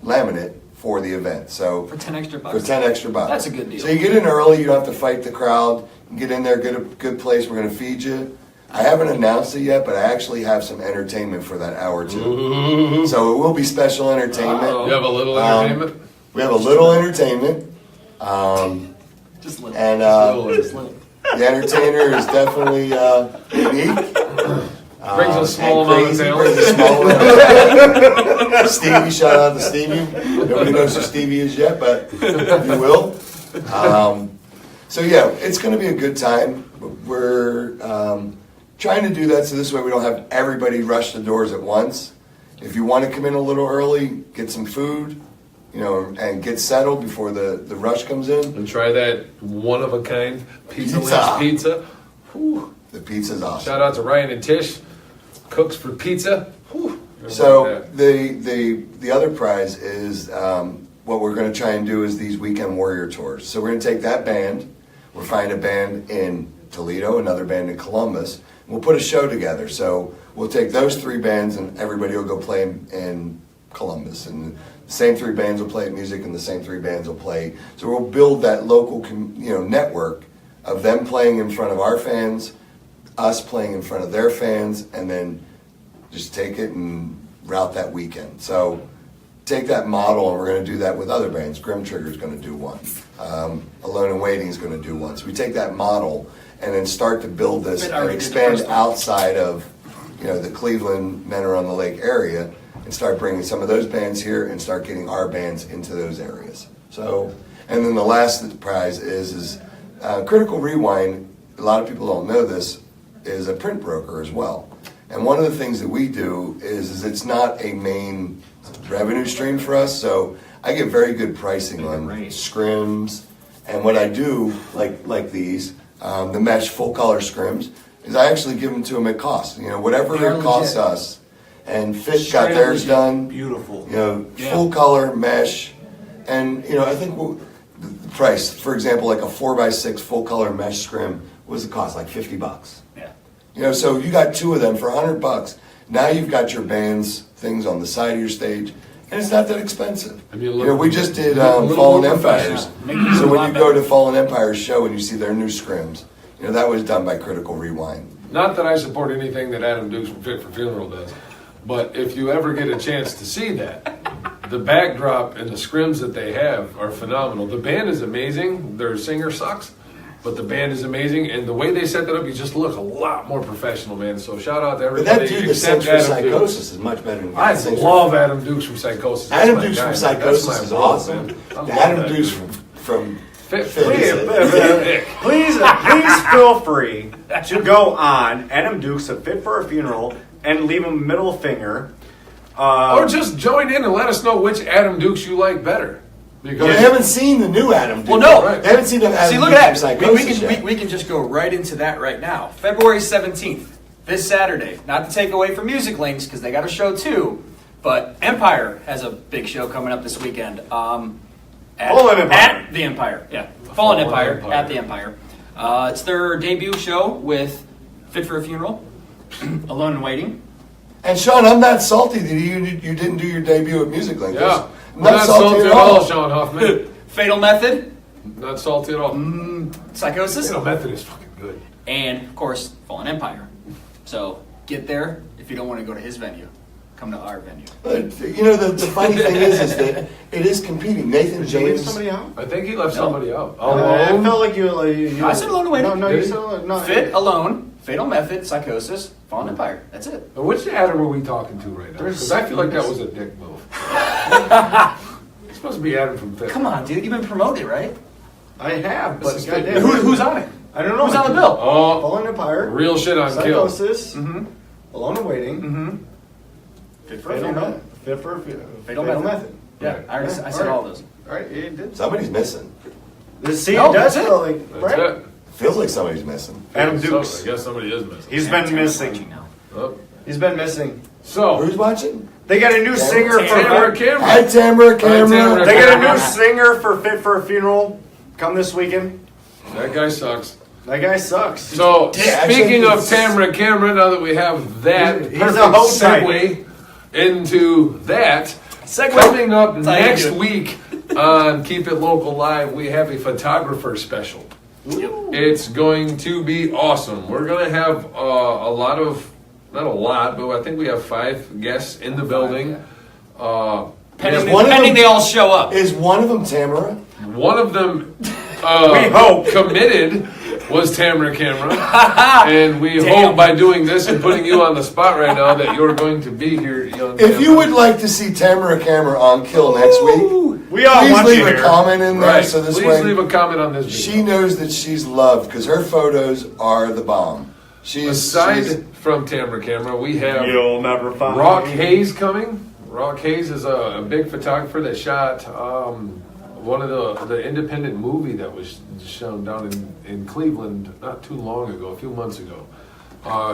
laminate for the event. So For 10 extra for bucks. 10 extra bucks. That's a good deal. So you get in early, you don't have to fight the crowd. You get in there, get a good place, we're going to feed you. I haven't announced it yet, but I actually have some entertainment for that hour too. So it will be special entertainment. You have a little Um, entertainment? We have a little entertainment. Just little. And Just little. the entertainer is definitely unique. Brings a small and amount of crazy, talent. brings a small amount. Stevie, shout out to Stevie. Nobody knows who Stevie is yet, but you will. So yeah, it's going to be a good time. We're trying to do that so this way we don't have everybody rush the doors at once. If you want to come in a little early, get some food, and get settled before the rush comes in. And try that one-of-a-kind Pizza Pizza. Lynxx pizza. Whew. The pizza's awesome. Shout out to Ryan and Tish, cooks for pizza. Whew. So Like that. the other prize is what we're going to try and do is these weekend warrior tours. So we're going to take that band. We'll find a band in Toledo, another band in Columbus. And we'll put a show together. So we'll take those 3 bands and everybody will go play in Columbus. And the same 3 bands will play at music and the same 3 bands will play. So we'll build that local network of them playing in front of our fans, us playing in front of their fans, and then just take it and route that weekend. So take that model, and we're going to do that with other bands. Grim Trigger's going to do one. Alone and Waiting is going to do one. So we take that model and then start to build this But and already did the expand first one. outside of the Cleveland, Mentor on the Lake area, and start bringing some of those bands here and start getting our bands into those areas. So, and then the last prize is Critical Rewind. A lot of people don't know this, is a print broker as well. And one of the things that we do is it's not a main revenue stream for us, so I get very good pricing on scrims. And what I do, like these, the mesh full color scrims, is I actually give them to them at cost. Whatever They are it costs legit. us, And Fit Straight got up theirs legit. done. Beautiful. You know, Yeah. full color mesh, and you know, I think the price, for example, like a 4x6 full color mesh scrim, what does it cost? Like $50. Yeah. You know, so you got two of them for $100. Now you've got your band's things on the side of your stage, and it's not that expensive. I mean, You know, we just did a little Fallen more Empires. professional. Make it So a when lot you go better. to Fallen Empire's show and you see their new scrims, you know, that was done by Critical Rewind. Not that I support anything that Adam Dukes from Fit for Funeral does, but if you ever get a chance to see that, the backdrop and the scrims that they have are phenomenal. The band is amazing. Their singer sucks, but the band is amazing, and the way they set that up, you just look a lot more professional, man. So shout out to But everybody that dude that except sings for Adam Dukes. Psychosis is much better than I sings for- love Adam Dukes from Psychosis. That's Adam my Dukes guy, from man. Psychosis That's my is bro, awesome. man. I love Adam that Dukes dude. from Fit, Please feel free to go on Adam Dukes of Fit for a Funeral and leave him a middle finger. Or just join in and let us know which Adam Dukes you like better. But Because they haven't seen the new Adam Dukes. Well, no. Right. They haven't seen the Adam See, look Dukes at from that. Psychosis yet. We can just go right into that right now. February 17th, this Saturday. Not to take away from Music Lynxx, because they got a show too, but Empire has a big show coming up this weekend. Fallen Empire. At the Empire, yeah. Fallen Empire, Empire. at the Empire. It's their debut show with Fit for a Funeral, Alone and Waiting. And Sean, I'm not salty that you didn't do your debut at Music Link. yeah, I'm not salty at all, Sean Hoffman. Fatal Method, Not salty at all. Psychosis, You know, Method is fucking good. and of course, Fallen Empire. So get there if you don't want to go to his venue. Come to our venue. But, you know, the funny thing is that it is competing. Nathan Did you leave James. somebody out? I think he left somebody out. I Alone. felt like you I said Alone and Waiting. No, Did you he? said Alone. No, Fit, Alone, Fatal Method, Psychosis, Fallen Empire. That's it. And which Adam are we talking to right now? There's- Because I feel like that was a dick move. It's supposed to be Adam from Fit. Come on, dude. You've been promoted, right? I have, but This is goddamn. Who's on it? I don't know. Who's on the bill? Oh, Fallen Empire. real shit on Kill. Psychosis. Mm-hmm. Alone and Waiting. Mm-hmm. Fit for a Fatal Funeral. Method. Fit for a Fatal Method. Yeah, I already I said all those. All right, you did. Somebody's missing. See, No, it does that's it. feel like That's right. it. Feels like somebody's missing. Adam So, Dukes. I guess somebody is missing. He's been missing. Oh. He's been missing. So, Who's watching? They got a new singer Tamara for. Cameron. Hi, Tamara Cameron. Tamara. They got a new singer for Fit for a Funeral. Come this weekend. That guy sucks. That guy sucks. So, Yeah, speaking actually, of Tamara Cameron, now that we have that He's perfect a hoe type. segue into that, Segue. coming up That's how you next do it. week on Keep It Local Live, we have a photographer special. It's going to be awesome. We're going to have a lot of, not a lot, but I think we have 5 guests in the building. Pending, one of them- they all show up. Is one of them Tamara? One of them We hope. committed was Tamara Cameron. And we Damn. hope by doing this and putting you on the spot right now that you're going to be here, young If you Tamara. would like to see Tamara Cameron on Kill next week, We all please want leave you a here. comment in there Right, so this please way leave a comment on this she video. knows that she's loved because her photos are the bomb. She's Aside from Tamara Cameron, we have You'll never find Rock me. Hayes coming. Rock Hayes is a big photographer that shot one of the independent movie that was shown down in Cleveland not too long ago, a few months ago.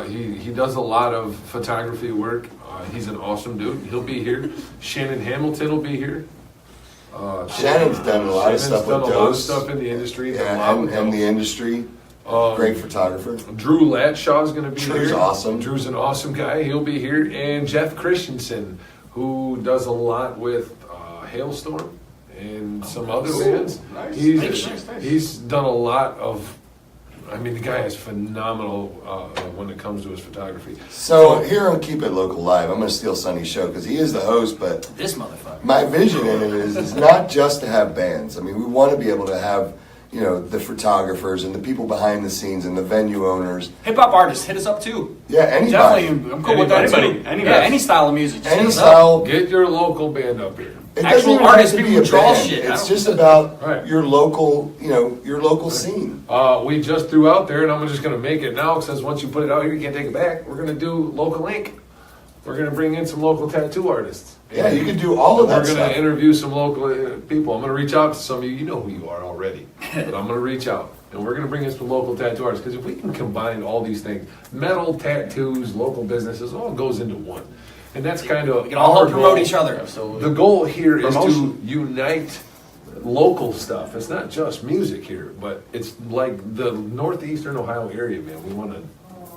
He does a lot of photography work. He's an awesome dude. He'll be here. Shannon Hamilton will be here. Shannon's done a lot of Shannon's stuff done with a lot of Dose. stuff in the industry. done a Yeah, lot with and the Dose. industry. Great photographer. Drew Latshaw is going to be Drew's here. awesome. Drew's an awesome guy. He'll be here. And Jeff Christensen, who does a lot with Hailstorm and some other bands. Nice. Nice. He's done a lot of. I mean, the guy is phenomenal when it comes to his photography. So here on Keep It Local Live, I'm going to steal Sonny's show because he is the host, but This motherfucker. my vision in it is not just to have bands. I mean, we want to be able to have, you know, the photographers and the people behind the scenes and the venue owners. Hip hop artists, hit us up too. Yeah, anybody. Definitely, I'm cool with that Anybody. too. Anybody. Yeah, any style of music. Just hit Any us up. style. Get your local band up here. It Actual doesn't even artists, have to people be a who draw band. shit. I It's don't- just about Right. your local, you know, your local scene. We just threw out there, and I'm just going to make it now, because once you put it out here, you can't take it back. We're going to do Local Ink. We're going to bring in some local tattoo artists. Yeah, you can do all of that We're going stuff. to interview some local people. I'm going to reach out to some of you. You know who you are already. But I'm going to reach out. And we're going to bring in some local tattoo artists. Because if we can combine all these things, metal, tattoos, local businesses, all goes into one. And that's kind of We can all help our promote goal. each other. The goal here is to Promotion. unite local stuff. It's not just music here, but it's like the northeastern Ohio area, man. We want to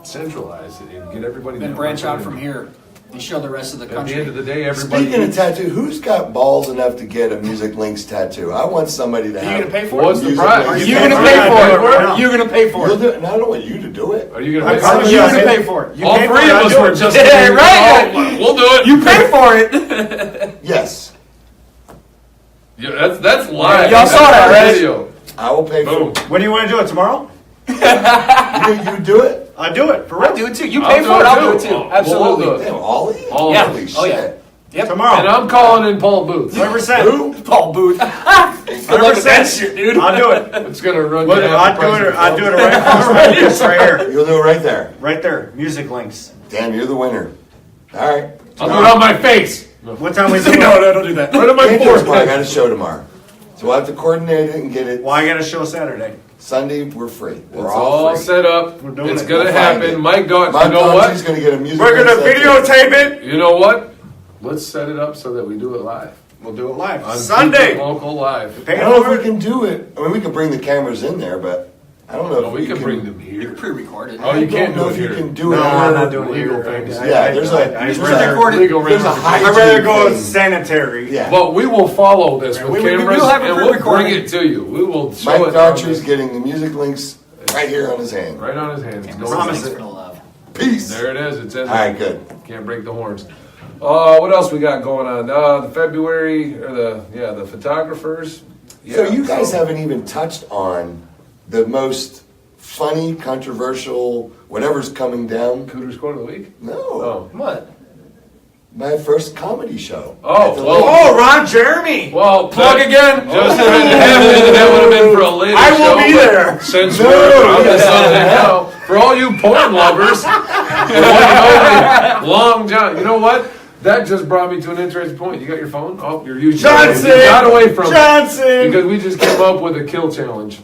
centralize it and get everybody. Then that branch out works from in. here and show the rest of the At the country. end of the day, everybody. Speaking of tattoo, who's got balls enough to get a Music Lynxx tattoo? I want somebody to Are have. you gonna pay for What's it? the Music price? Lynxx Are you You gonna can't pay pay for for it? it. Are you gonna pay for You'll it? do it. No, I don't want you to do it. Are you I gonna? promise you you, gonna I pay for it? You All pay for three it, of I'll us do were it. just. Yeah, right. We'll do it. You pay for it. Yes, Yeah, that's live. Y'all saw that, right? Video. I will pay for Boom. it. When do you want to do it? Tomorrow? You do it? I'll do it. For I'll real. do it too. You I'll pay do for it it. I'll do it too. too. We'll do Absolutely. it. Damn, Ollie? All Yeah. Holy Oh, yeah. shit. Yep. Tomorrow. And I'm calling in Paul Booth. 100%. Who? Paul Booth. Good luck with that shit, dude. I'll do it. It's gonna run. Look, you half the price of I'll do it clubs. right across my face right here. You'll do it right there. Right there. Music Lynxx. Damn, you're the winner. All right. I'll do it on my face. What time we No, doing? no, don't do that. Right on my Can't do it tomorrow. I forehead. got a show tomorrow. So we'll have to coordinate it and get it. Well, I got a show Saturday. Sunday, we're free. We're It's all all free. set up. We're doing It's it. gonna We'll find happen. it. Mike Gaunt, My you know country's what? going to get a music. We're gonna Lynxx tattoo. videotape it. You know what? Let's set it up so that we do it live. We'll do it live. On Sunday. Local live. I don't know if we can do it. I mean, we can bring the cameras in there, but I don't know No, if we can bring them here. Pre-recorded. Oh, you I can't don't know do it if you here. can do it. No, I'm not doing it Legal here. things. Yeah, there's a I'd there's rather- a Legal there's a ramifications. hygiene I'd rather go thing. sanitary. Yeah. But we will follow this with We cameras will have it and we'll bring pre-recorded. it to you. We will show Mike it on Darcher's this- getting the Music Lynxx right here on his hand. right on his hands. It's going Promise on. it. For the love. Peace. There it is. It says All right, good. Can't break the horns. What else we got going on? The February or the photographers. So Yeah, you guys haven't even touched on the most funny, controversial, whatever's coming down. Cooter's Quote of the Week. No, Oh, What? my first comedy show. Oh, At the well- Lynxx. Oh, Ron Jeremy. well, Plug that again. Just happened. That would have been for a later I show. will be but there. Since No, we're on yeah. the subject now, for all you porn lovers, and what you know, Long John. You know what? That just brought me to an interesting point. You got your phone? Oh, you're using Johnson. You got away from it. Johnson. Because we just came up with a kill challenge.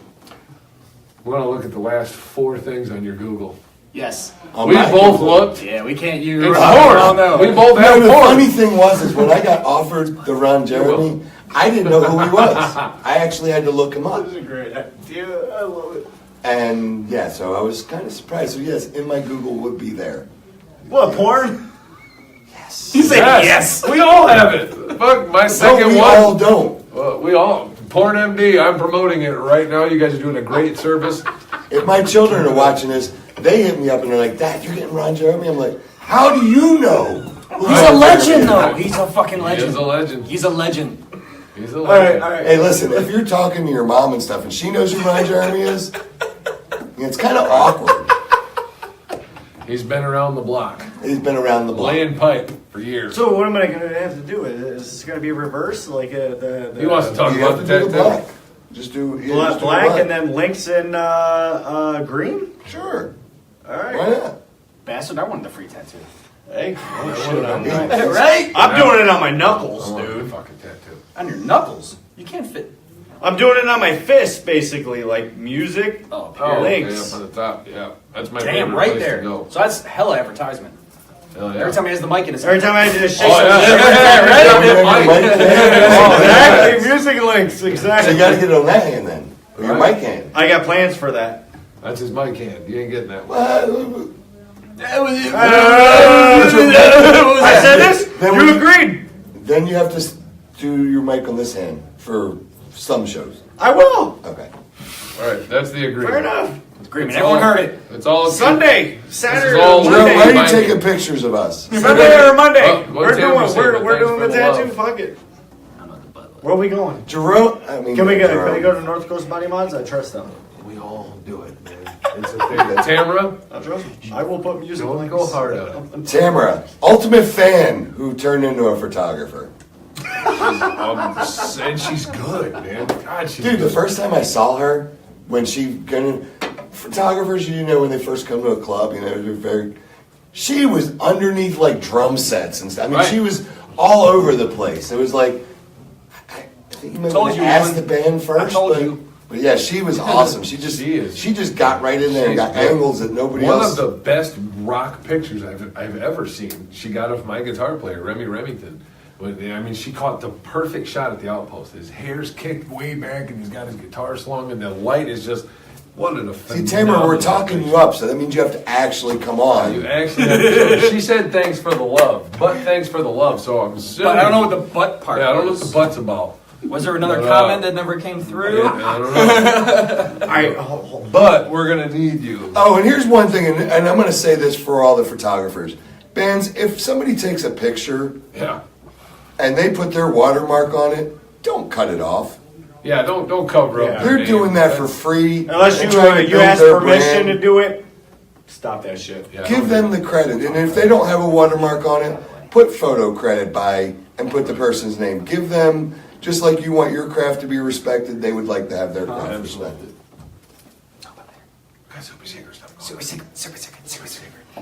We want to look at the last 4 things on your Google. Yes. On We my both Google. looked. Yeah, we can't use. It's Oh, porn. no. We both No, have the porn. funny thing was when I got offered the Ron Jeremy, I didn't know who he was. I actually had to look him up. a great idea. I love it. And yeah, so I was kind of surprised. So yes, in my Google would be there. What, porn? He said yes. We all have it. Fuck, my No, second we one. all don't. We all. Porn MD, I'm promoting it right now. You guys are doing a great service. If my children are watching this, they hit me up and they're like, "Dad, you're getting Ron Jeremy." I'm like, "How do you know?" He's a legend, though. He's a fucking legend. He's a legend. He's a legend. He's a All right, legend. all right. Hey, listen, if you're talking to your mom and stuff and she knows who Ron Jeremy is, it's kind of awkward. He's been around the block, He's been around the block. laying pipe for years. So what am I going to have to do? Is this going to be reverse? Like the He wants to talk You about have the to do the black. tattoo. Just do yeah, black, just do black and then Lynxx in green? Sure. All right. Why not? Bastard, I wanted the free tattoo. Hey, Right? I'm doing it on my knuckles, I want a dude. fucking tattoo. On your knuckles. You can't fit. I'm doing it on my fist, basically, like music. Oh, Oh, okay, Lynxx. up on the top. Yeah, that's my damn, favorite right place there. to go. So that's hella advertisement. Hell yeah. Every time he has the mic in his Every time I just shake Oh, some yeah. shit. Right? Exactly, music Lynxx, So you exactly. got to get it on that hand then, or your Right. mic hand. I got plans for that. That's his mic hand. You ain't getting that one. I said this. Then You we- agreed. Then you have to do your mic on this hand for some shows. I will. Okay. All right, that's the agreement. Fair enough. Agreement. Everyone heard it. It's all Sunday, Saturday, all Joe, Monday. why are you Monday. taking pictures of us? Sunday or Monday. What We're Tim doing. was saying, We're thanks doing for the the tattoo. love. Fuck it. Where are we going? Jerome, I mean, Can we go? Jerome. Can we go to North Coast Body Mods? I trust them. We all do it, man. It's a thing. Tamara, I trust them. I will put music. don't Lynxx. go hard on it. Tamara, ultimate fan who turned into a photographer. And she's good, man. God, she's Dude, the good. first time I saw her, when she photographers, you know, when they first come to a club, you know, they're very. She was underneath like drum sets and stuff. I mean, Right. she was all over the place. It was like, I think you might Told want to you, ask man. the band first. I told but you. But yeah, she was awesome. She just got right in there and got angles that nobody else. One of the best rock pictures I've ever seen. She got of my guitar player, Remy Remington. I mean, she caught the perfect shot at the outpost. His hair's kicked way back, and he's got his guitar slung, and the light is just one of the. See, Tamer, we're talking you up, so that means you have to actually come on. You actually have to. She said thanks for the love, but thanks for the love. So I'm assuming. But I don't know what the butt part. Yeah, I don't know what the butt's about. Was there another comment that never came through? I don't know. All right, but we're gonna need you. Oh, and here's one thing, and I'm gonna say this for all the photographers. Bands, if somebody takes a picture and they put their watermark on it, don't cut it off. Yeah, don't cover up. They're doing that for free. Unless you ask permission to do it, stop that shit. Yeah, Give them the credit, and if they don't have a watermark on it, put photo credit by and put the person's name. Give them, just like you want your craft to be respected, they would like to have their craft respected.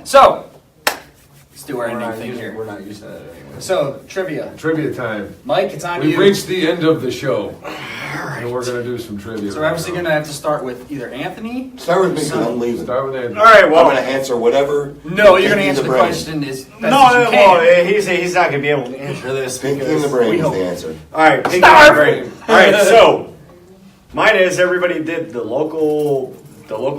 So, let's do our ending thing We're here. not using that anyway. So, trivia. Trivia time. Mike, it's on We've you. reached the end of the show, and we're gonna do some trivia. So we're obviously going to have to start with either Anthony. Start with me because I'm leaving. Start with Andrew. All right, I'm well, going to answer whatever. No, you're going to Pinky in answer the brain. question as best no, as you well, can. he's not going to be able to answer this. Pinky in because the brain we is don't- the answer. All right, pinky in the brain. All right, so mine is everybody did the local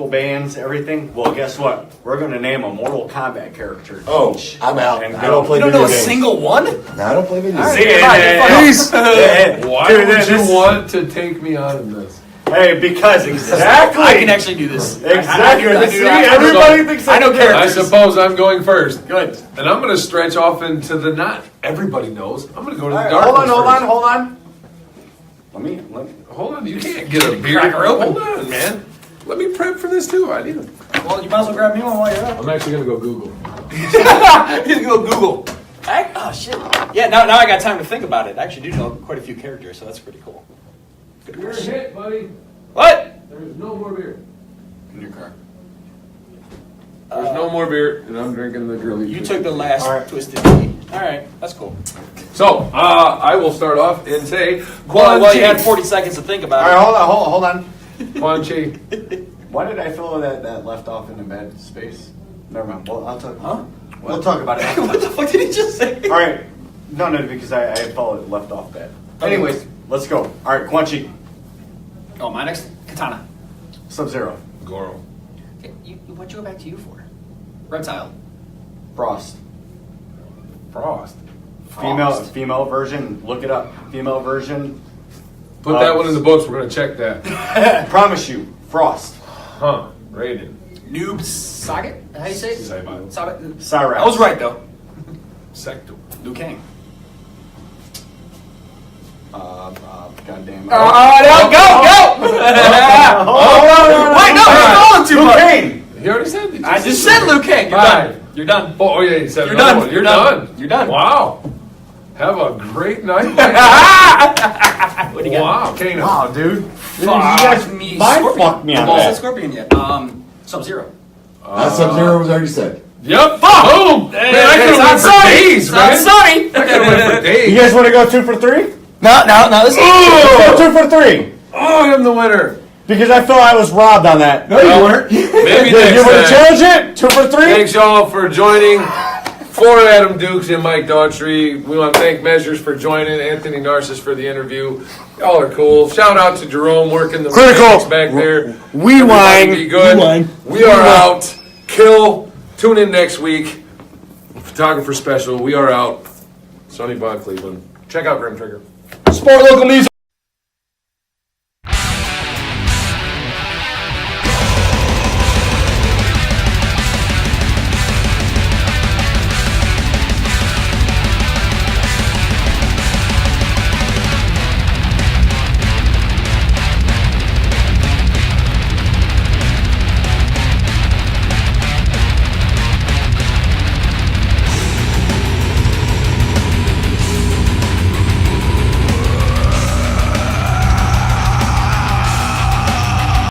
bands, everything. Well, guess what? We're going to name a Mortal Kombat character. Oh, each. I'm out. And I go. don't play You don't video know a games. single one? No, I don't play video All games. right, See, fine, and- Why Dude, would this- you want to take me out of this? Hey, because exactly. I can actually do this. Exactly. I See, do that. everybody thinks I know they can. I characters. suppose I'm going first. Good. And I'm going to stretch off into the not everybody knows. I'm going to go to the All right, dark hold on, ones hold on, first. hold on. Let me. Hold on, you can't get a beer. Crack her open. Hold on, man. Let me prep for this too. I need it. Well, you might as well grab me one while you're up. I'm actually going to go Google. He's gonna go Google. Oh shit. Yeah, now I got time to think about it. I actually do know quite a few characters, so that's pretty cool. Good You're question. hit, buddy. What? There's no more beer. In your car. There's no more beer, and I'm drinking the girly. You took the last All right. twisted tea. All right, that's cool. So, I will start off and say, Well, you had 40 seconds to think All about right, hold on. Quan Chi. Why did I feel that left off in a bad space? Never mind. Well, I'll talk. Huh? We'll talk about it. it. What the fuck did he just say? All right. No, because I felt it left off bad. Okay. Anyways, let's go. All right, Quan Chi. Oh, my next Katana. Sub-Zero. Goro. Okay, what'd you go back to you for? Reptile. Frost. Frost. Female version. Look it up. Female version. Put that one in the books. We're going to check that. Promise you. Frost. Huh. Raiden. Noob Sagat? How you say it? Sabat. Sabat. Cyrax. I was right though. Sector. Liu Kang. Goddamn. Oh, no, go! Wait, no, he's going too much. Kane. He already said it. I just said Liu Kang. You're done. You're done. Oh, yeah, he said You're another done. one. You're You're done. done. You're done. Wow. Have a great night. What do you got? Wow, Kano. Wow, dude. Fuck me. Mind Scorpion. fucked me on I haven't said that. Scorpion yet. Sub-Zero. Sub-Zero was already said. Yep. Boom. Man, I could have went for days, man. Sorry. I could have went for days. You guys want to go 2 for 3? No. This Let's go 2 for 3. Oh, I'm the winner. Because I feel I was robbed on that. No, Well, you weren't. Maybe You next want to time. challenge it? 2 for 3? Thanks, y'all, for joining. For Adam Dukes and Mike Daughtry, we want to thank Measures for joining, Anthony Narcissus for the interview. Y'all are cool. Shout out to Jerome working the mechanics back there. We Everybody whine. Be good. We whine. We are out. Kill. Tune in next week. Photographer special. We are out. Sonny Bond, Cleveland. Check out Grim Trigger. Support local music.